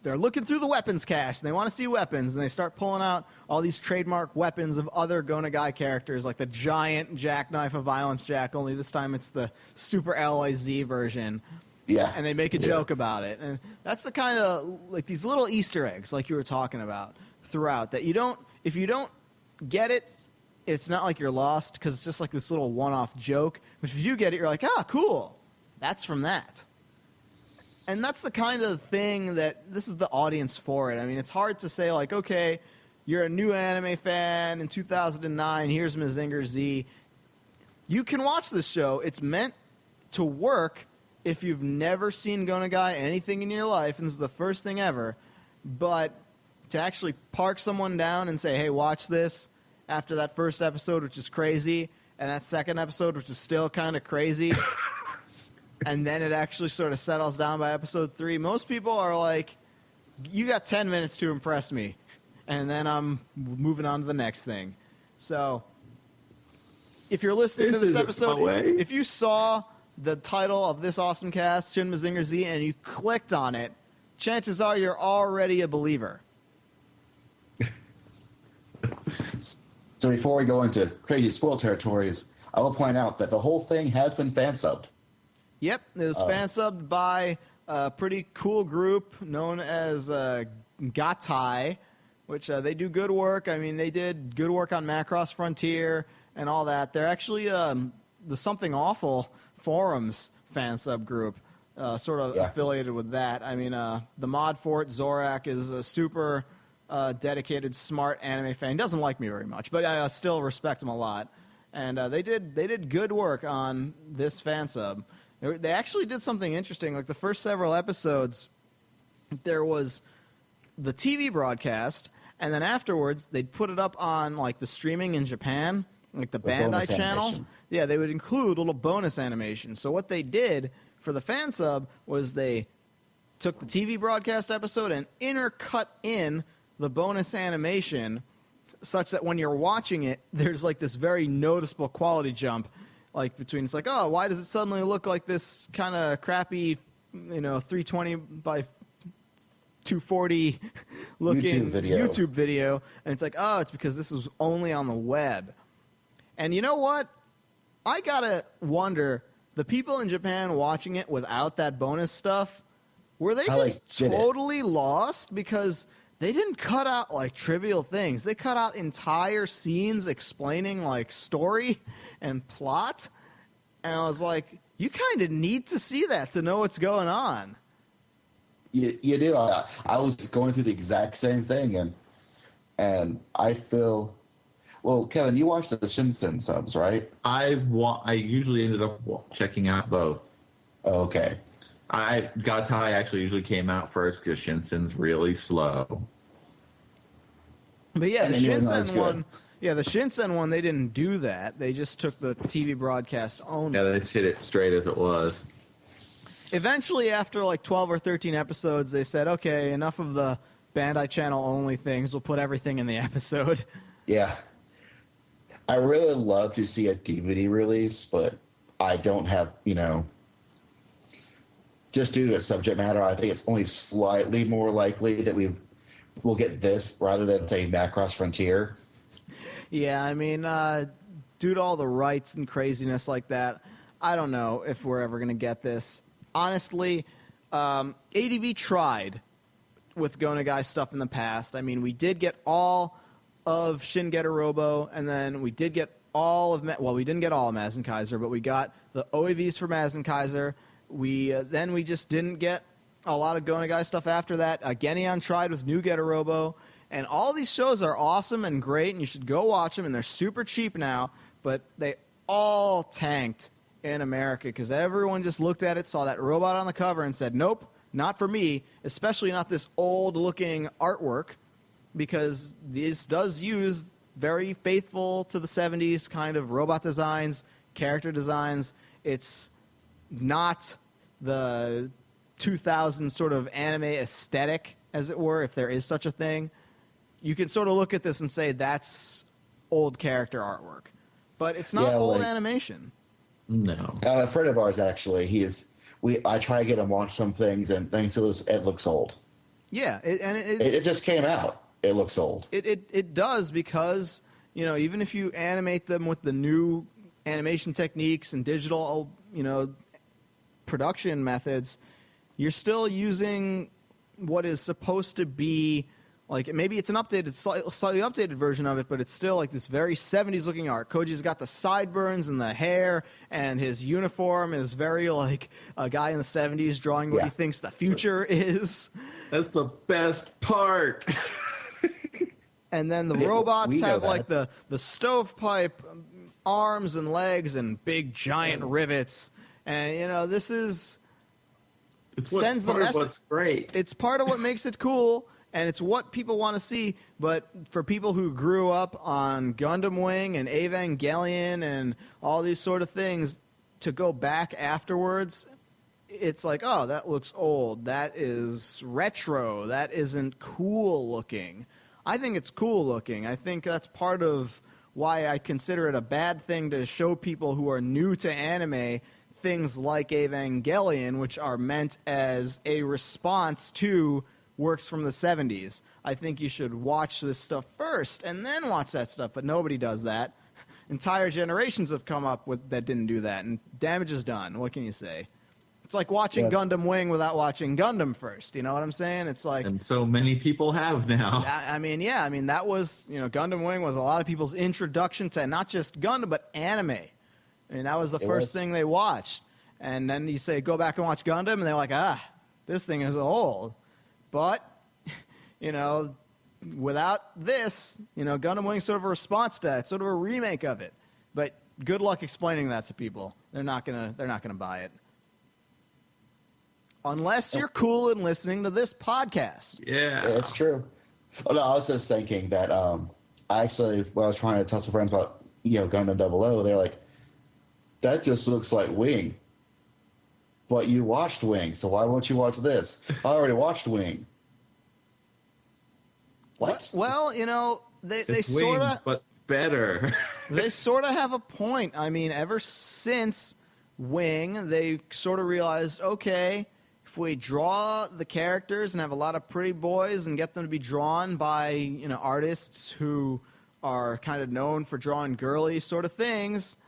looking through the weapons cache and they want to see weapons, and they start pulling out all these trademark weapons of other Gona Guy characters, like the giant jackknife of Violence Jack. Only this time it's the Super LIZ version. Yeah. And they make a joke about it. And that's the kind of, like, these little Easter eggs, like you were talking about, throughout, that if you don't get it, it's not like you're lost, because it's just like this little one-off joke. But if you get it, you're like, cool. That's from that. And that's the kind of thing that, this is the audience for it. I mean, it's hard to say, like, okay, you're a new anime fan in 2009, here's Mazinger Z. You can watch this show. It's meant to work if you've never seen Gona Guy anything in your life, and this is the first thing ever. But to actually park someone down and say, hey, watch this, after that first episode, which is crazy, and that second episode, which is still kind of crazy, and then it actually sort of settles down by episode 3. Most people are like, you got 10 minutes to impress me, and then I'm moving on to the next thing. So if you're listening to this episode, if you saw the title of this OSMcast, Shin Mazinger Z, and you clicked on it, chances are you're already a believer. So before we go into crazy spoil territories, I will point out that the whole thing has been fan subbed. Yep, it was fan subbed by a pretty cool group known as Gatai, which they do good work. I mean, they did good work on Macross Frontier and all that. They're actually the Something Awful forums fan sub group, sort of affiliated with that. I mean, the mod for it, Zorak, is a super dedicated, smart anime fan. He doesn't like me very much, but I still respect him a lot. And they did good work on this fan sub. They actually did something interesting. Like the first several episodes, there was the TV broadcast, and then afterwards they'd put it up on like the streaming in Japan, like the Bandai channel. Animation. Yeah, they would include little bonus animation. So what they did for the fan sub was they took the TV broadcast episode and intercut in the bonus animation such that when you're watching it, there's like this very noticeable quality jump, like between, it's like, oh, why does it suddenly look like this kind of crappy, 320 by 240 looking YouTube video, and it's like, oh, it's because this is only on the web. And you know what? I gotta wonder, the people in Japan watching it without that bonus stuff, were they just totally lost? Because they didn't cut out like trivial things. They cut out entire scenes explaining like story and plot. And I was like, you kind of need to see that to know what's going on. You do. I was going through the exact same thing, and I feel. Well, Kevin, you watched the Shinsen subs, right? I usually ended up checking out both. Oh, okay. Gatai actually usually came out first because Shinsen's really slow. But yeah, the Shinsen one. Yeah, the Shinsen one, they didn't do that. They just took the TV broadcast only. Yeah, they hit it straight as it was. Eventually, after like 12 or 13 episodes, they said, okay, enough of the Bandai channel only things. We'll put everything in the episode. Yeah. I really love to see a DVD release, but I don't have, just due to the subject matter, I think it's only slightly more likely that we'll get this rather than, say, Macross Frontier. Yeah, I mean, due to all the rights and craziness like that, I don't know if we're ever going to get this. Honestly, ADV tried with Go Nagai stuff in the past. I mean, we did get all of Shin Robo, and then we did get all of we didn't get all of Mazinkaiser, but we got the OAVs for Mazinkaiser. Then we just didn't get a lot of Go Nagai stuff after that. Genion tried with New Robo, and all these shows are awesome and great, and you should go watch them, and they're super cheap now, but they all tanked in America because everyone just looked at it, saw that robot on the cover, and said, nope, not for me, especially not this old-looking artwork, because this does use very faithful to the 70s kind of robot designs, character designs. It's not the 2000 sort of anime aesthetic, as it were, if there is such a thing. You can sort of look at this and say that's old character artwork. But it's not old animation. No. A friend of ours, actually, I try to get him watch some things, and things it looks old. Yeah, it just came out. It looks old. It does because, even if you animate them with the new animation techniques and digital, production methods, you're still using what is supposed to be, like, maybe it's an updated, slightly updated version of it, but it's still like this very 70s looking art. Koji's got the sideburns and the hair, and his uniform is very like a guy in the 70s drawing what he thinks the future is. That's the best part. And then the robots have like the stovepipe arms and legs and big giant rivets. And, this is... Sends the message. What's great. It's part of what makes it cool. And it's what people want to see, but for people who grew up on Gundam Wing and Evangelion and all these sort of things, to go back afterwards, it's like, oh, that looks old. That is retro. That isn't cool looking. I think it's cool looking. I think that's part of why I consider it a bad thing to show people who are new to anime things like Evangelion, which are meant as a response to works from the 70s. I think you should watch this stuff first and then watch that stuff, but nobody does that. Entire generations have come up with that didn't do that, and damage is done. What can you say? It's like watching Gundam Wing without watching Gundam first. You know what I'm saying? It's like, and so many people have now. I mean, that was, Gundam Wing was a lot of people's introduction to not just Gundam, but anime. I mean, that was the first thing they watched. And then you say, go back and watch Gundam, and they're like, this thing is old. But, without this, Gundam Wing's sort of a response to that, sort of a remake of it. But good luck explaining that to people. They're not gonna buy it. Unless you're cool and listening to this podcast. Yeah, it's true. Oh, no, I was just thinking that actually, when I was trying to tell some friends about Gundam 00, they're like, that just looks like Wing. But you watched Wing, so why won't you watch this? I already watched Wing. What? Well, they sort of, but better. They sort of have a point. I mean, ever since Wing, they sort of realized, okay, if we draw the characters and have a lot of pretty boys and get them to be drawn by, artists who are kind of known for drawing girly sort of things,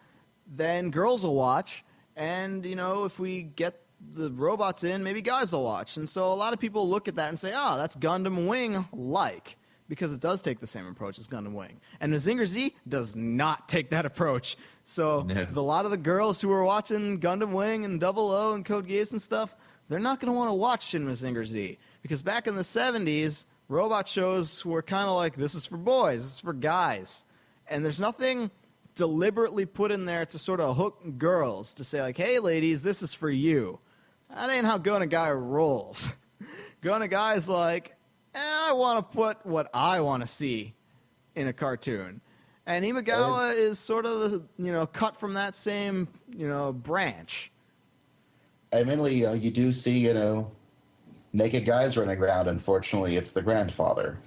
then girls will watch. And, if we get the robots in, maybe guys will watch. And so a lot of people look at that and say, oh, that's Gundam Wing-like, because it does take the same approach as Gundam Wing. And Mazinger Z does not take that approach. So a lot of the girls who are watching Gundam Wing and 00 and Code Geass and stuff, they're not going to want to watch Shin Mazinger Z. Because back in the 70s, robot shows were kind of like, this is for boys, this is for guys. And there's nothing deliberately put in there to sort of hook girls, to say like, hey ladies, this is for you. That ain't how Go Guy rolls. Go Guy's like, I want to put what I want to see in a cartoon. And Imagawa is sort of, cut from that same, branch. And mainly, you do see, naked guys running around. Unfortunately, it's the grandfather.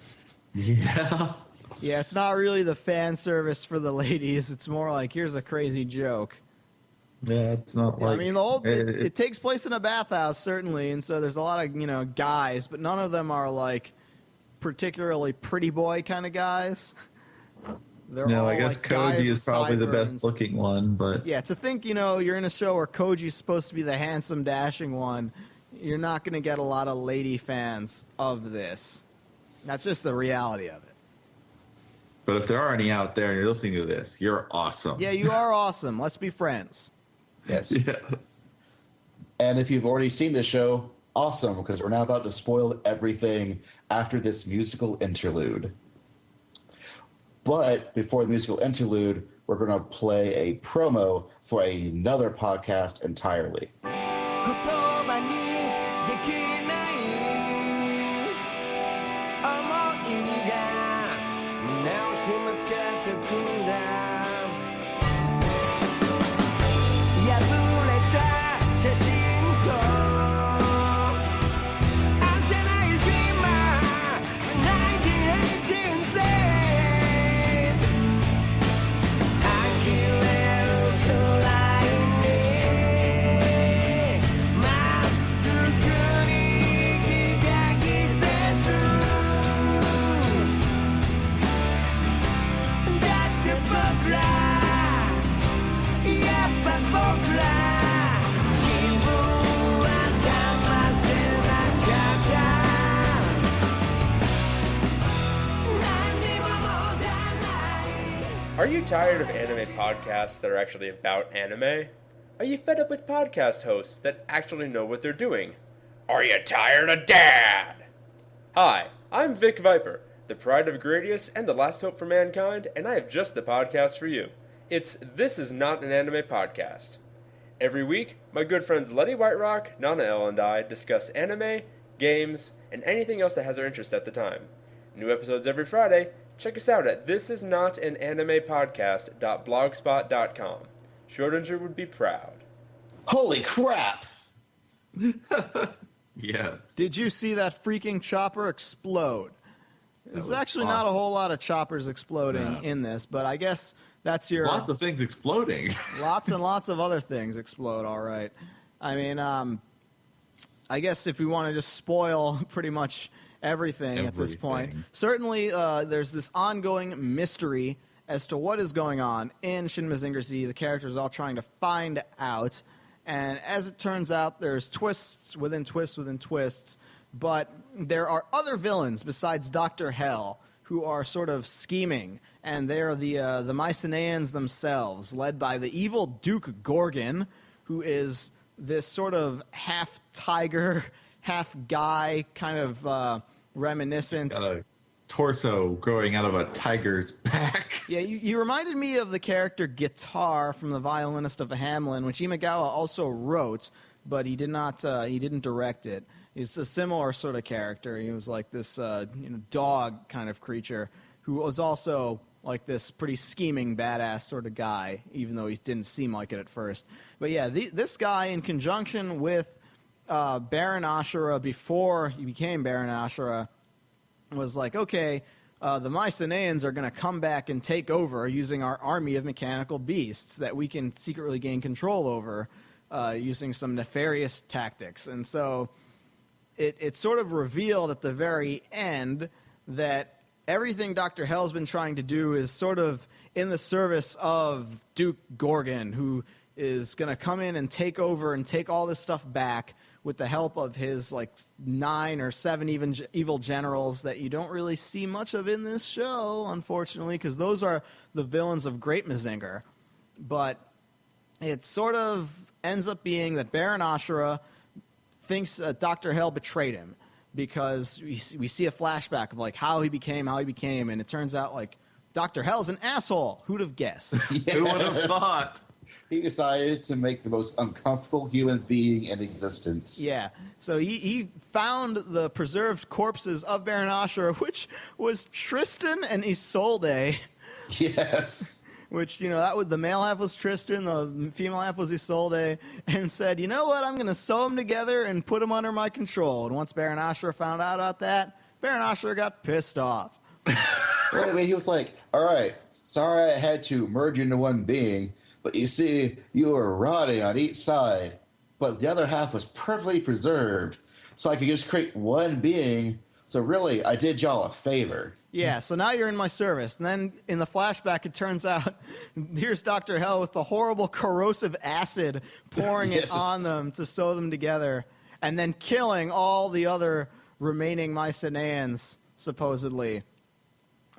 Yeah. Yeah, it's not really the fan service for the ladies. It's more like, here's a crazy joke. Yeah, it's not like... I mean, it takes place in a bathhouse, certainly, and so there's a lot of, guys, but none of them are, like, particularly pretty boy kind of guys. They're all, I guess like, Koji is probably the best looking one, but... Yeah, to think, you're in a show where Koji's supposed to be the handsome, dashing one, you're not going to get a lot of lady fans of this. That's just the reality of it. But if there are any out there and you're listening to this, you're awesome. Yeah, you are awesome. Let's be friends. Yes. Yes. And if you've already seen this show, awesome, because we're now about to spoil everything after this musical interlude. But before the musical interlude, we're going to play a promo for another podcast entirely. Are you tired of anime podcasts that are actually about anime? Are you fed up with podcast hosts that actually know what they're doing? Are you tired of Dad? Hi, I'm Vic Viper, the pride of Gradius and the last hope for mankind, and I have just the podcast for you. It's This Is Not an Anime Podcast. Every week, my good friends Letty Whiterock, Nana L, and I discuss anime, games, and anything else that has our interest at the time. New episodes every Friday. Check us out at thisisnotananimepodcast.blogspot.com. Schrodinger would be proud. Holy crap! Yes. Did you see that freaking chopper explode? There's actually not a whole lot of choppers exploding in this, but I guess that's your... Lots of things exploding. Lots and lots of other things explode, all right. I mean, I guess if we want to just spoil pretty much everything at this point, certainly there's this ongoing mystery as to what is going on in Shin Mazinger Z. The characters are all trying to find out, and as it turns out, there's twists within twists within twists, but there are other villains besides Dr. Hell who are sort of scheming, and they're the Mycenaeans themselves, led by the evil Duke Gorgon, who is this sort of half tiger, half guy, kind of reminiscent. Got a torso growing out of a tiger's back. Yeah, you reminded me of the character Guitar from The Violinist of Hamelin, which Imagawa also wrote, but he didn't direct it. He's a similar sort of character. He was like this dog kind of creature who was also like this pretty scheming, badass sort of guy, even though he didn't seem like it at first. But yeah, this guy, in conjunction with Baron Ashura before he became Baron Ashura, was like, okay, the Mycenaeans are going to come back and take over using our army of mechanical beasts that we can secretly gain control over using some nefarious tactics. And so it sort of revealed at the very end that everything Dr. Hell's been trying to do is sort of in the service of Duke Gorgon, who is going to come in and take over and take all this stuff back with the help of his, 9 or 7 even evil generals that you don't really see much of in this show, unfortunately, because those are the villains of Great Mazinger. But it sort of ends up being that Baron Ashura thinks Dr. Hell betrayed him, because we see a flashback of how he became, and it turns out Dr. Hell's an asshole. Who'd have guessed? Who would have thought? He decided to make the most uncomfortable human being in existence. Yeah. So he found the preserved corpses of Baron Ashura, which was Tristan and Isolde. Yes. Which, the male half was Tristan, the female half was Isolde, and said, you know what, I'm going to sew them together and put them under my control. And once Baron Ashura found out about that, Baron Ashura got pissed off. Well, I mean, he was like, all right, sorry I had to merge into one being, but you see, you were rotting on each side, but the other half was perfectly preserved, so I could just create one being. So really, I did y'all a favor. Yeah, so now you're in my service. And then in the flashback, it turns out here's Dr. Hell with the horrible corrosive acid pouring it on them to sew them together, and then killing all the other remaining Mycenaeans, supposedly,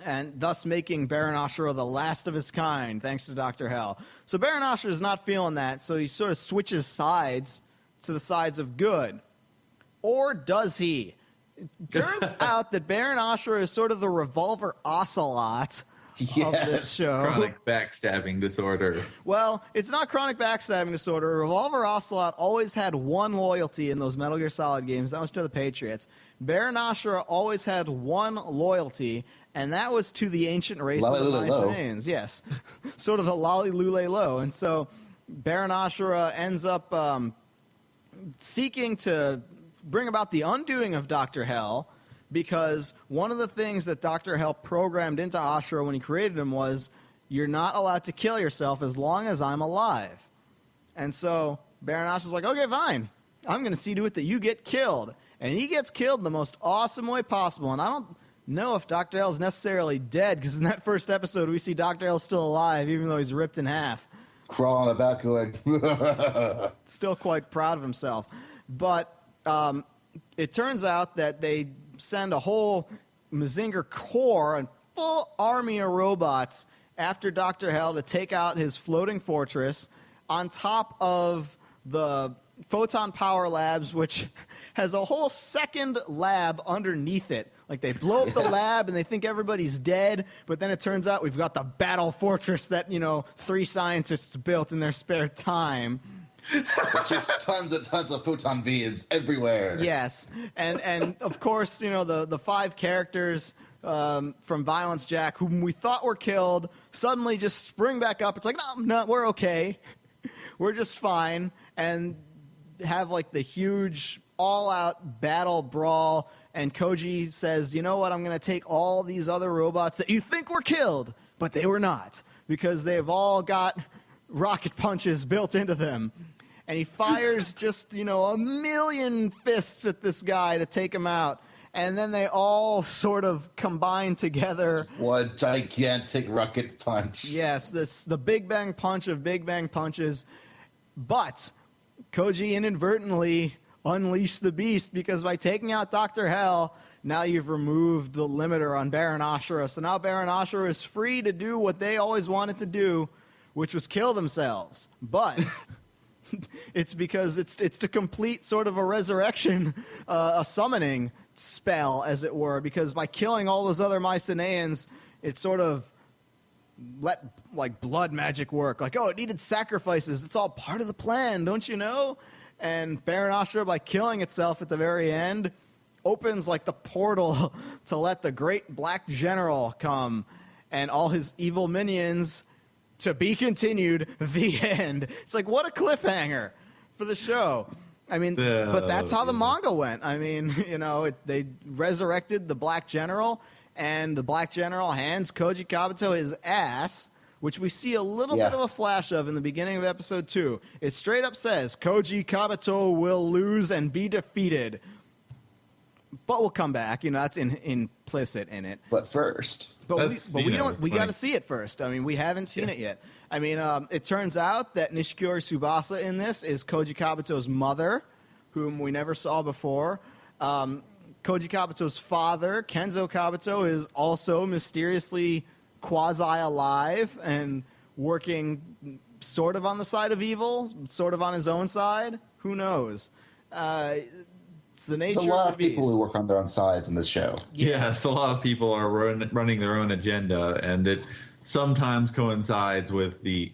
and thus making Baron Ashura the last of his kind, thanks to Dr. Hell. So Baron Ashura is not feeling that, so he sort of switches sides to the sides of good. Or does he? It turns out that Baron Ashura is sort of the revolver ocelot of this show. Chronic backstabbing disorder. Well, it's not chronic backstabbing disorder. Revolver Ocelot always had one loyalty in those Metal Gear Solid games. That was to the Patriots. Baron Ashura always had one loyalty, and that was to the ancient race of the Mycenaeans. Yes. Sort of the Lolly Lule Lo. And so Baron Ashura ends up seeking to bring about the undoing of Dr. Hell, because one of the things that Dr. Hell programmed into Ashura when he created him was, you're not allowed to kill yourself as long as I'm alive. And so Baron Ashura's like, okay, fine. I'm going to see to it that you get killed. And he gets killed the most awesome way possible. And I don't know if Dr. Hell's necessarily dead, because in that first episode we see Dr. Hell still alive, even though he's ripped in half. Crawling about going, still quite proud of himself. But it turns out that they send a whole Mazinger Corps, a full army of robots, after Dr. Hell to take out his floating fortress on top of the Photon Power Labs, which has a whole second lab underneath it. Like, they blow up the lab and they think everybody's dead, but then it turns out we've got the battle fortress that, 3 scientists built in their spare time. It shoots tons and tons of photon beams everywhere. Yes, and of course, you know, the 5 characters from Violence Jack, whom we thought were killed, suddenly just spring back up. It's like, no, we're okay. We're just fine. And have like the huge all-out battle brawl. And Koji says, you know what, I'm going to take all these other robots that you think were killed, but they were not, because they've all got rocket punches built into them. And he fires just, you know, 1,000,000 fists at this guy to take him out. And then they all sort of combine together. One gigantic rocket punch. Yes, the Big Bang Punch of Big Bang Punches. But Koji inadvertently unleashed the beast, because by taking out Dr. Hell, now you've removed the limiter on Baron Ashura. So now Baron Ashura is free to do what they always wanted to do, which was kill themselves. But it's because it's to complete sort of a resurrection, a summoning spell, as it were, because by killing all those other Mycenaeans, it sort of let like blood magic work. Like, oh, it needed sacrifices. It's all part of the plan, don't you know? And Baron Ashura, by killing itself at the very end, opens like the portal to let the great Black General come and all his evil minions. To be continued, the end. It's like, what a cliffhanger for the show. I mean, but that's how the manga went. I mean, you know, they resurrected the Black General, and the Black General hands Koji Kabuto his ass, which we see a little bit of a flash of in the beginning of episode 2. It straight up says, Koji Kabuto will lose and be defeated. But we'll come back. You know, that's implicit in it. But first... we got to see it first. I mean, we haven't seen it yet. I mean, it turns out that Nishikori Tsubasa in this is Koji Kabuto's mother, whom we never saw before. Koji Kabuto's father, Kenzo Kabuto, is also mysteriously quasi-alive and working sort of on the side of evil, sort of on his own side. Who knows? It's the nature of the beast. There's a lot of people who work on their own sides in this show. Yes, a lot of people are running their own agenda, and it sometimes coincides with the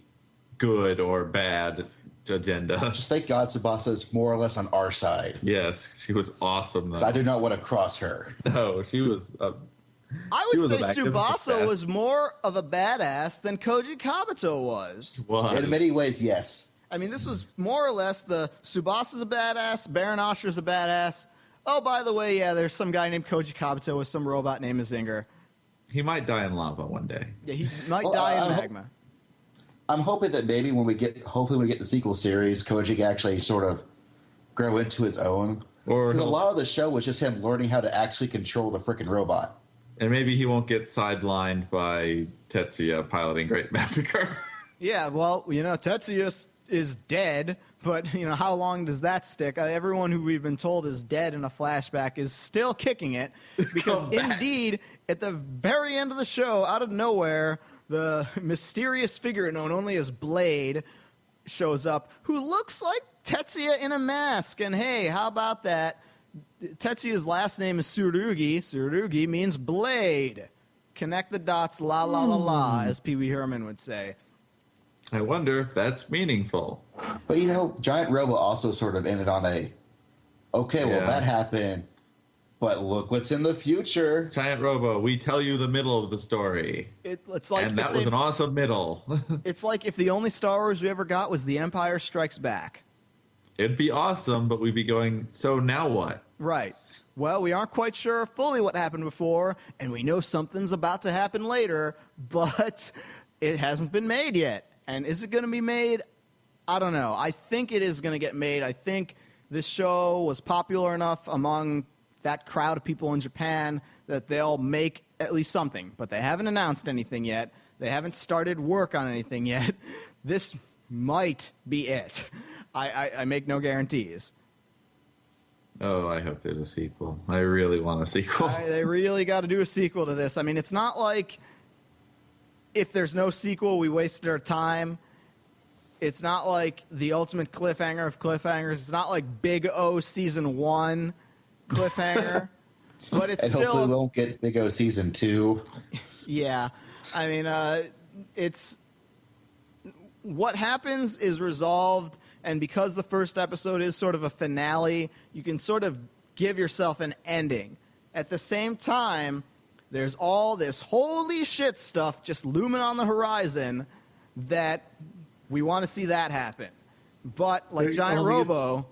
good or bad agenda. Just thank God Tsubasa is more or less on our side. Yes, she was awesome, though. So I do not want to cross her. No, she was... I would say Tsubasa was more of a badass than Koji Kabuto was. In many ways, yes. I mean, this was more or less the Tsubasa's a badass, Baron Ashura's a badass. Oh, by the way, yeah, there's some guy named Koji Kabuto with some robot named Mazinger. He might die in lava one day. Yeah, he might die in magma. I'm hoping that maybe hopefully when we get the sequel series, Koji can actually sort of grow into his own. Because a lot of the show was just him learning how to actually control the freaking robot. And maybe he won't get sidelined by Tetsuya piloting Great Massacre. Yeah, well, you know, Tetsuya is dead, but, you know, how long does that stick? Everyone who we've been told is dead in a flashback is still kicking it, because indeed, at the very end of the show, out of nowhere, the mysterious figure known only as Blade shows up, who looks like Tetsuya in a mask. And hey, how about that? Tetsuya's last name is Tsurugi. Tsurugi means blade. Connect the dots, la la la la, as Pee Wee Herman would say. I wonder if that's meaningful. But, you know, Giant Robo also sort of ended on that happened, but look what's in the future. Giant Robo, we tell you the middle of the story. It's like, and that was an awesome middle. It's like if the only Star Wars we ever got was The Empire Strikes Back. It'd be awesome, but we'd be going, so now what? Right. Well, we aren't quite sure fully what happened before, and we know something's about to happen later, but it hasn't been made yet. And is it going to be made? I don't know. I think it is going to get made. I think this show was popular enough among that crowd of people in Japan that they'll make at least something. But they haven't announced anything yet. They haven't started work on anything yet. This might be it. I make no guarantees. Oh, I hope there's a sequel. I really want a sequel. They really got to do a sequel to this. I mean, it's not like if there's no sequel, we wasted our time. It's not like the ultimate cliffhanger of cliffhangers. It's not like Big O Season 1 cliffhanger. But it's still... hopefully we won't get Big O Season 2. Yeah. I mean, it's... What happens is resolved And because the first episode is sort of a finale, you can sort of give yourself an ending. At the same time, there's all this holy shit stuff just looming on the horizon that we want to see that happen. But like Giant Robo,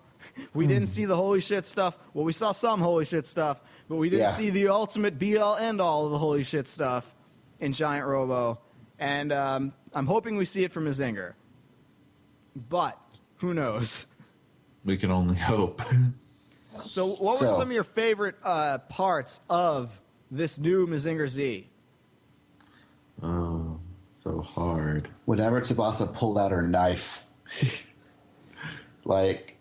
we didn't see the holy shit stuff. Well, we saw some holy shit stuff, but we didn't see the ultimate be-all, end-all of the holy shit stuff in Giant Robo. And I'm hoping we see it from Mazinger. But who knows? We can only hope. So what were some of your favorite parts of this new Mazinger Z? Oh, so hard. Whenever Tsubasa pulled out her knife, like,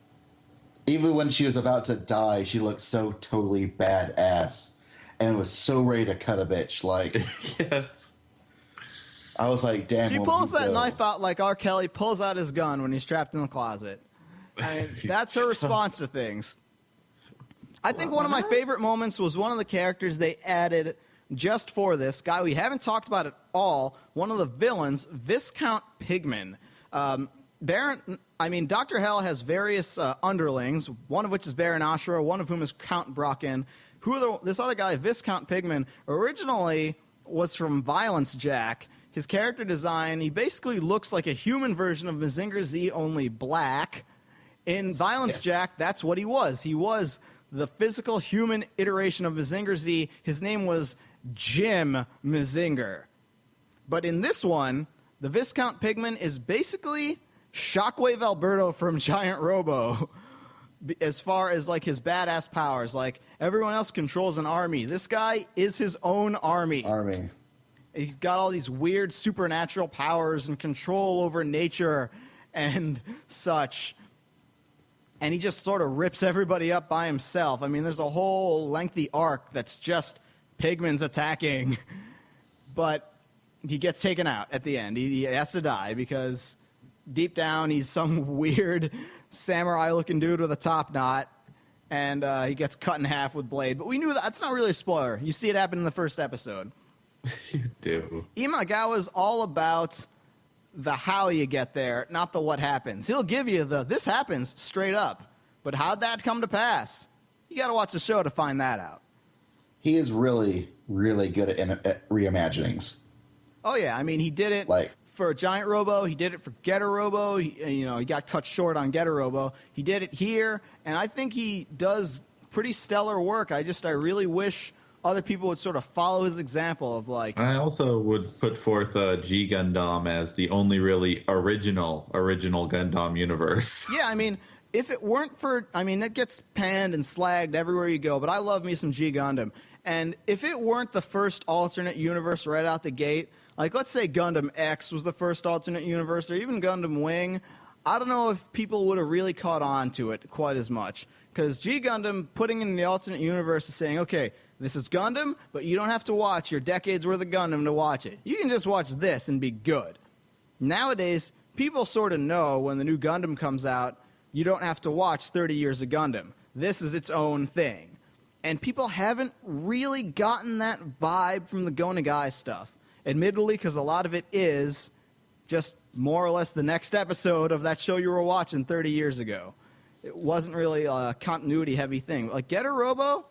even when she was about to die, she looked so totally badass and was so ready to cut a bitch. Like, Yes. I was like, damn. She woman, pulls you that go. knife out like R. Kelly pulls out his gun when he's trapped in the closet. I mean, that's her response to things. I think one of my favorite moments was one of the characters they added just for this guy we haven't talked about at all. One of the villains, Viscount Pigman. Dr. Hell has various underlings, one of which is Baron Ashura, one of whom is Count Brocken. This other guy, Viscount Pigman, originally was from Violence Jack. His character design, he basically looks like a human version of Mazinger Z, only black. In Violence Jack, that's what he was. He was the physical human iteration of Mazinger Z. His name was Jim Mazinger. But in this one, the Viscount Pigman is basically Shockwave Alberto from Giant Robo as far as like his badass powers. Like everyone else controls an army. This guy is his own army. He's got all these weird supernatural powers and control over nature and such. And he just sort of rips everybody up by himself. I mean, there's a whole lengthy arc that's just Pigman's attacking. But he gets taken out at the end. He has to die because deep down he's some weird samurai-looking dude with a top knot. And he gets cut in half with blade. But we knew that's not really a spoiler. You see it happen in the first episode. You do. Imagawa's all about the how you get there, not the what happens. He'll give you the this happens straight up. But how'd that come to pass? You got to watch the show to find that out. He is really, really good at reimaginings. Oh, yeah. I mean, he did it for Giant Robo. He did it for Getter Robo. He got cut short on Getter Robo. He did it here. And I think he does pretty stellar work. I really wish other people would sort of follow his example of like. I also would put forth G Gundam as the only really original Gundam universe. Yeah, I mean, if it weren't for, it gets panned and slagged everywhere you go, but I love me some G Gundam. And if it weren't the first alternate universe right out the gate, like let's say Gundam X was the first alternate universe, or even Gundam Wing, I don't know if people would have really caught on to it quite as much. Because G Gundam putting in the alternate universe is saying, okay, this is Gundam, but you don't have to watch your decades worth of Gundam to watch it. You can just watch this and be good. Nowadays, people sort of know when the new Gundam comes out, you don't have to watch 30 years of Gundam. This is its own thing. And people haven't really gotten that vibe from the Go Nagai stuff. Admittedly, because a lot of it is just more or less the next episode of that show you were watching 30 years ago. It wasn't really a continuity-heavy thing. Like Getter Robo,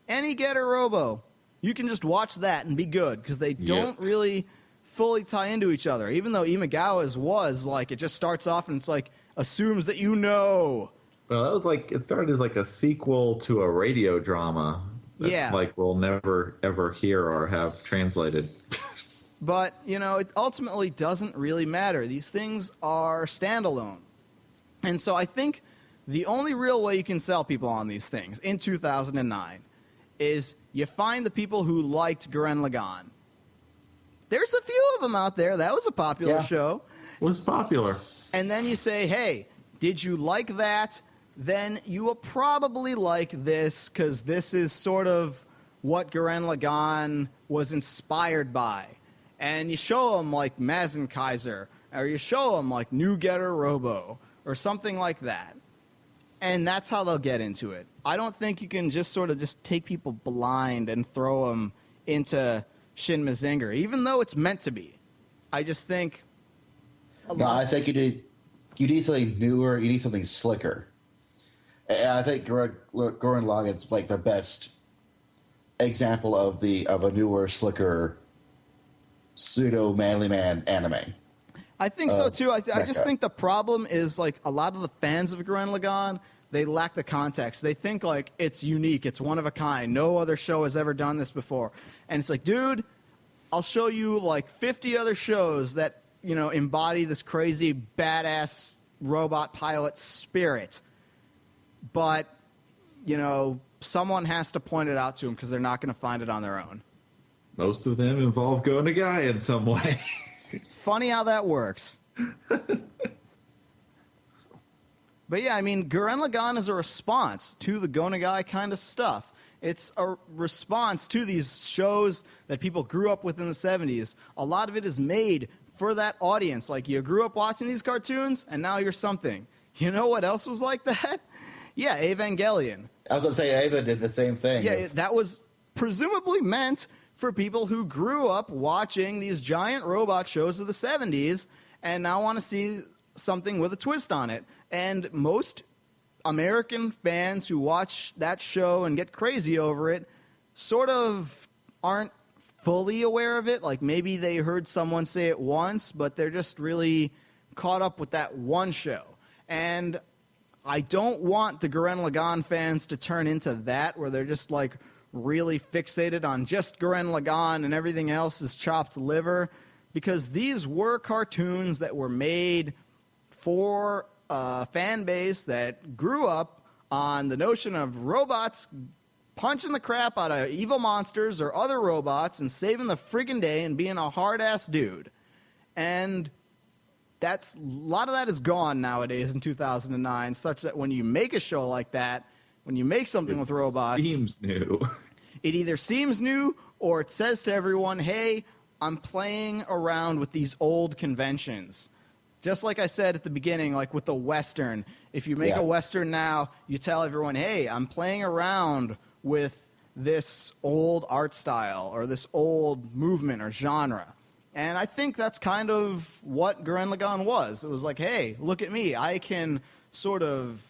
any Getter Robo, you can just watch that and be good because they don't really fully tie into each other. Even though Imagawa's was like, it just starts off and it's like, assumes that you know. Well, that was like, it started as like a sequel to a radio drama that like we'll never ever hear or have translated. But, it ultimately doesn't really matter. These things are standalone. And so I think the only real way you can sell people on these things in 2009 is you find the people who liked Gurren Lagann. There's a few of them out there. That was a popular show. It was popular. And then you say, hey, did you like that? Then you will probably like this because this is sort of what Gurren Lagann was inspired by. And you show them like Mazinger, or you show them like New Getter Robo, or something like that. And that's how they'll get into it. I don't think you can just sort of just take people blind and throw them into Shin Mazinger, even though it's meant to be. I just think... I think you you need something newer, you need something slicker. And I think Gurren Lagann's like the best example of a newer, slicker, pseudo manly man anime. I think so too. I just think the problem is like a lot of the fans of Gurren Lagann, they lack the context. They think like it's unique, it's one of a kind. No other show has ever done this before. And it's like, dude, I'll show you like 50 other shows that, you know, embody this crazy badass robot pilot spirit. But, you know, someone has to point it out to them because they're not going to find it on their own. Most of them involve going to guy in some way. Funny how that works. But yeah, I mean, Gurren Lagann is a response to the Go Nagai kind of stuff. It's a response to these shows that people grew up with in the 70s. A lot of it is made for that audience. Like, you grew up watching these cartoons, and now you're something. You know what else was like that? Yeah, Evangelion. I was going to say Ava did the same thing. Yeah, that was presumably meant for people who grew up watching these giant robot shows of the 70s and now want to see something with a twist on it. And most American fans who watch that show and get crazy over it sort of aren't fully aware of it. Like, maybe they heard someone say it once, but they're just really caught up with that one show. And I don't want the Gurren Lagann fans to turn into that, where they're just like really fixated on just Gurren Lagann and everything else is chopped liver, because these were cartoons that were made for a fan base that grew up on the notion of robots punching the crap out of evil monsters or other robots and saving the friggin' day and being a hard-ass dude. And a lot of that is gone nowadays in 2009, such that when you make a show like that, when you make something with robots, Seems new. it either seems new or it says to everyone, hey, I'm playing around with these old conventions. Just like I said at the beginning, like with the Western. If you make a Western now, you tell everyone, hey, I'm playing around with this old art style or this old movement or genre. And I think that's kind of what Gurren Lagann was. It was like, hey, look at me. I can sort of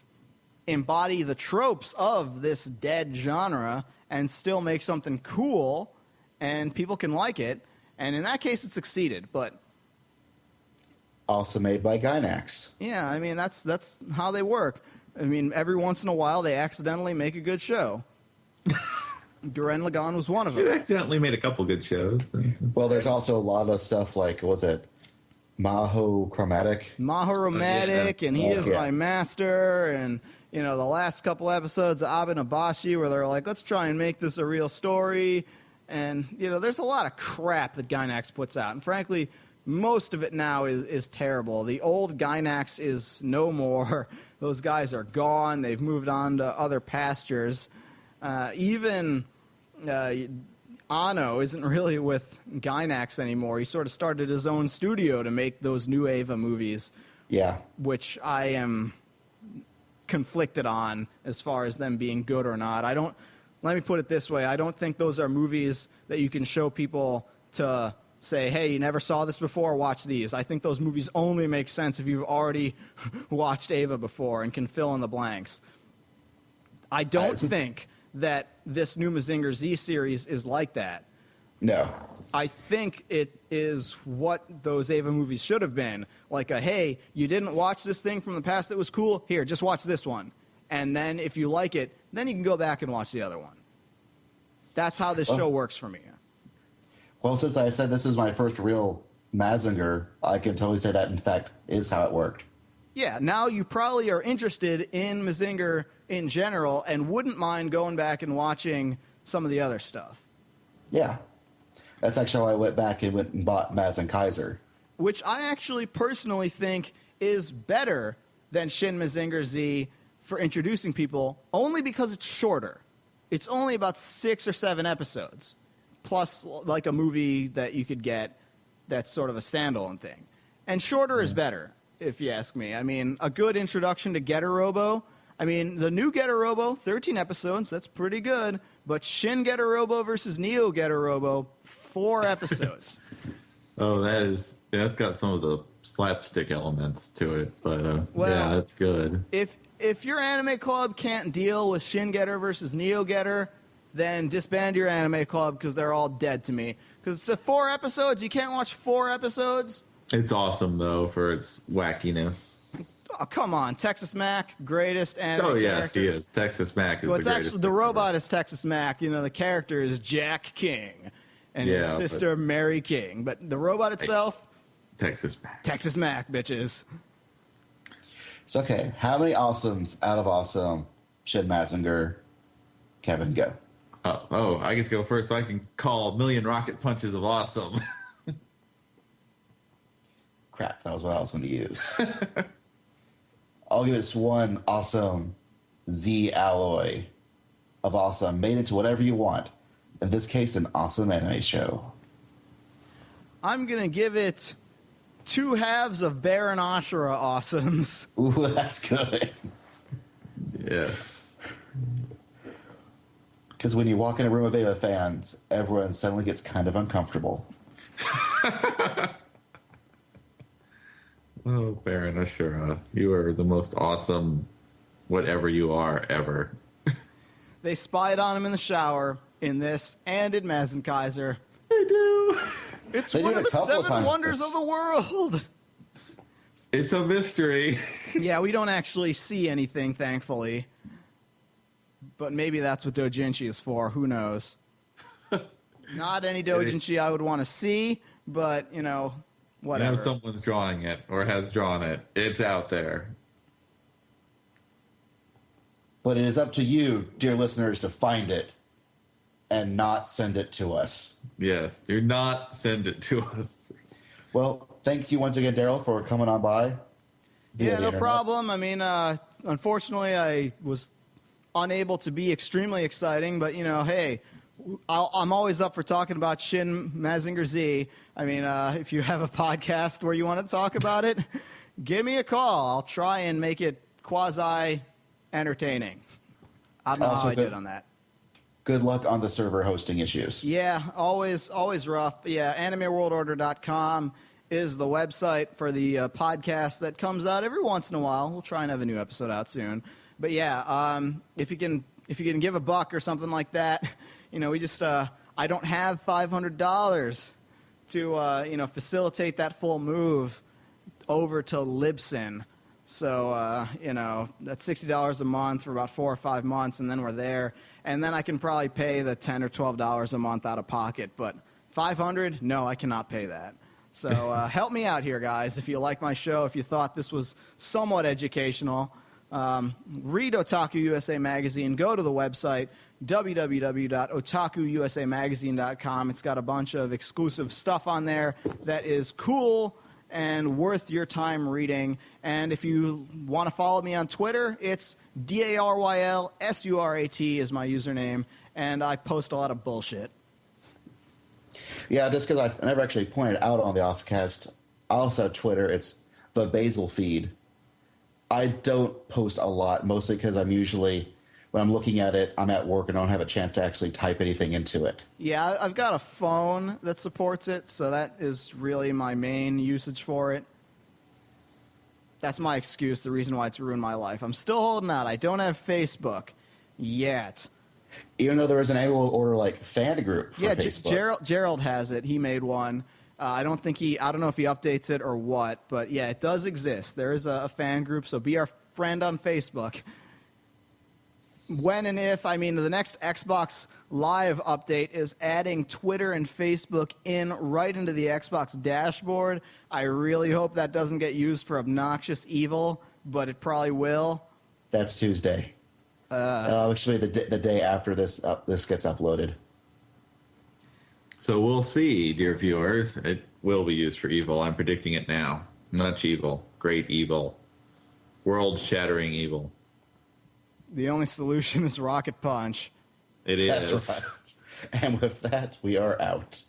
embody the tropes of this dead genre and still make something cool, and people can like it. And in that case, it succeeded. But Also made by Gainax. yeah, I mean, that's how they work. I mean, every once in a while, they accidentally make a good show. Gurren Lagann was one of them. You accidentally made a couple good shows. Well, there's also a lot of stuff like, was it Maho Chromatic? Mahoromatic, and he is Yeah. my master, and you know, the last couple episodes of Abinabashi where they're like, let's try and make this a real story. And you know, there's a lot of crap that Gainax puts out, and frankly, most of it now is terrible. The old Gainax is no more. Those guys are gone. They've moved on to other pastures. Even Anno isn't really with Gainax anymore. He sort of started his own studio to make those new Eva movies, Yeah. which I am conflicted on as far as them being good or not. Let me put it this way. I don't think those are movies that you can show people to say, hey, you never saw this before, watch these. I think those movies only make sense if you've already watched Eva before and can fill in the blanks. I don't think that this new Mazinger Z series is like that. No. I think it is what those Eva movies should have been. Like hey, you didn't watch this thing from the past that was cool? Here, just watch this one. And then if you like it, then you can go back and watch the other one. That's how this show works for me. Well, since I said this is my first real Mazinger, I can totally say that, in fact, is how it worked. Yeah, now you probably are interested in Mazinger in general and wouldn't mind going back and watching some of the other stuff. Yeah. That's actually why I went back and went and bought Maz and Kaiser. Which I actually personally think is better than Shin Mazinger Z for introducing people, only because it's shorter. It's only about 6 or 7 episodes, plus like a movie that you could get that's sort of a standalone thing. And shorter is better, if you ask me. I mean, a good introduction to Getter Robo. I mean, the new Getter Robo, 13 episodes, that's pretty good. But Shin Getter Robo versus Neo Getter Robo, 4 episodes. Oh, that's got some of the slapstick elements to it, but Well, yeah, it's good. If your anime club can't deal with Shin Getter versus Neo Getter, then disband your anime club because they're all dead to me. Because it's 4 episodes. You can't watch 4 episodes. It's awesome though for its wackiness. Oh, come on. Texas Mac, greatest anime Oh yes, character. he is. Texas Mac is Well, the it's greatest. actually the thing robot ever. is Texas Mac. You know, the character is Jack King, and his Yeah, sister Mary King. But the robot itself, Texas Mac. Texas Mac, bitches. So, okay, how many awesomes out of awesome should Mazinger, Kevin go? Oh, I get to go first. So I can call a million rocket punches of awesome. Crap, that was what I was going to use. I'll give this one awesome Z alloy of awesome made into whatever you want. In this case, an awesome anime show. I'm gonna give it 2 halves of Baron Ashura awesomes. Ooh, that's good. Yes. Because when you walk in a room of Ava fans, everyone suddenly gets kind of uncomfortable. Oh, Baron Ashura, you are the most awesome whatever you are ever. They spied on him in the shower in this and in Mazinkaiser. I do. It's They one did of a the couple 7 times wonders this. of the world. It's a mystery. Yeah, we don't actually see anything, thankfully. But maybe that's what doujinshi is for. Who knows? Not any doujinshi I would want to see, but, you know, whatever. You know someone's drawing it or has drawn it. It's out there. But it is up to you, dear listeners, to find it and not send it to us. Yes. Do not send it to us. Well, thank you once again, Daryl, for coming on by. via Yeah, the no internet. problem. I mean, unfortunately, I was unable to be extremely exciting, but, you know, hey, I'm always up for talking about Shin Mazinger Z. I mean, if you have a podcast where you want to talk about it, give me a call. I'll try and make it quasi-entertaining. I don't know Also how I good- did on that. Good luck on the server hosting issues. Yeah, always rough. Yeah, AnimeWorldOrder.com is the website for the podcast that comes out every once in a while. We'll try and have a new episode out soon. But yeah, if you can give $1 or something like that, you know, we just I don't have $500 to facilitate that full move over to Libsyn. So, you know, that's $60 a month for about 4 or 5 months, and then we're there. And then I can probably pay the $10 or $12 a month out of pocket. But $500? No, I cannot pay that. So help me out here, guys. If you like my show, if you thought this was somewhat educational, read Otaku USA Magazine. Go to the website, www.otakuusamagazine.com. It's got a bunch of exclusive stuff on there that is cool and worth your time reading. And if you want to follow me on Twitter, it's DARYLSURAT is my username, and I post a lot of bullshit. Yeah, just because I've never actually pointed out on the OSMcast, also Twitter, it's the Basil feed. I don't post a lot, mostly because I'm usually, when I'm looking at it, I'm at work and I don't have a chance to actually type anything into it. Yeah, I've got a phone that supports it, so that is really my main usage for it. That's my excuse, the reason why it's ruined my life. I'm still holding out. I don't have Facebook yet. Even though there is an annual order like fan group for Yeah, Facebook. Gerald has it. He made one. I don't know if he updates it or what, but yeah, it does exist. There is a fan group, so be our friend on Facebook. When and if, I mean, the next Xbox Live update is adding Twitter and Facebook right into the Xbox dashboard. I really hope that doesn't get used for obnoxious evil, but it probably will. That's Tuesday. Which will be the day after this gets uploaded. So we'll see, dear viewers. It will be used for evil. I'm predicting it now. Much evil. Great evil. World-shattering evil. The only solution is Rocket Punch. It is. That's right. And with that, we are out.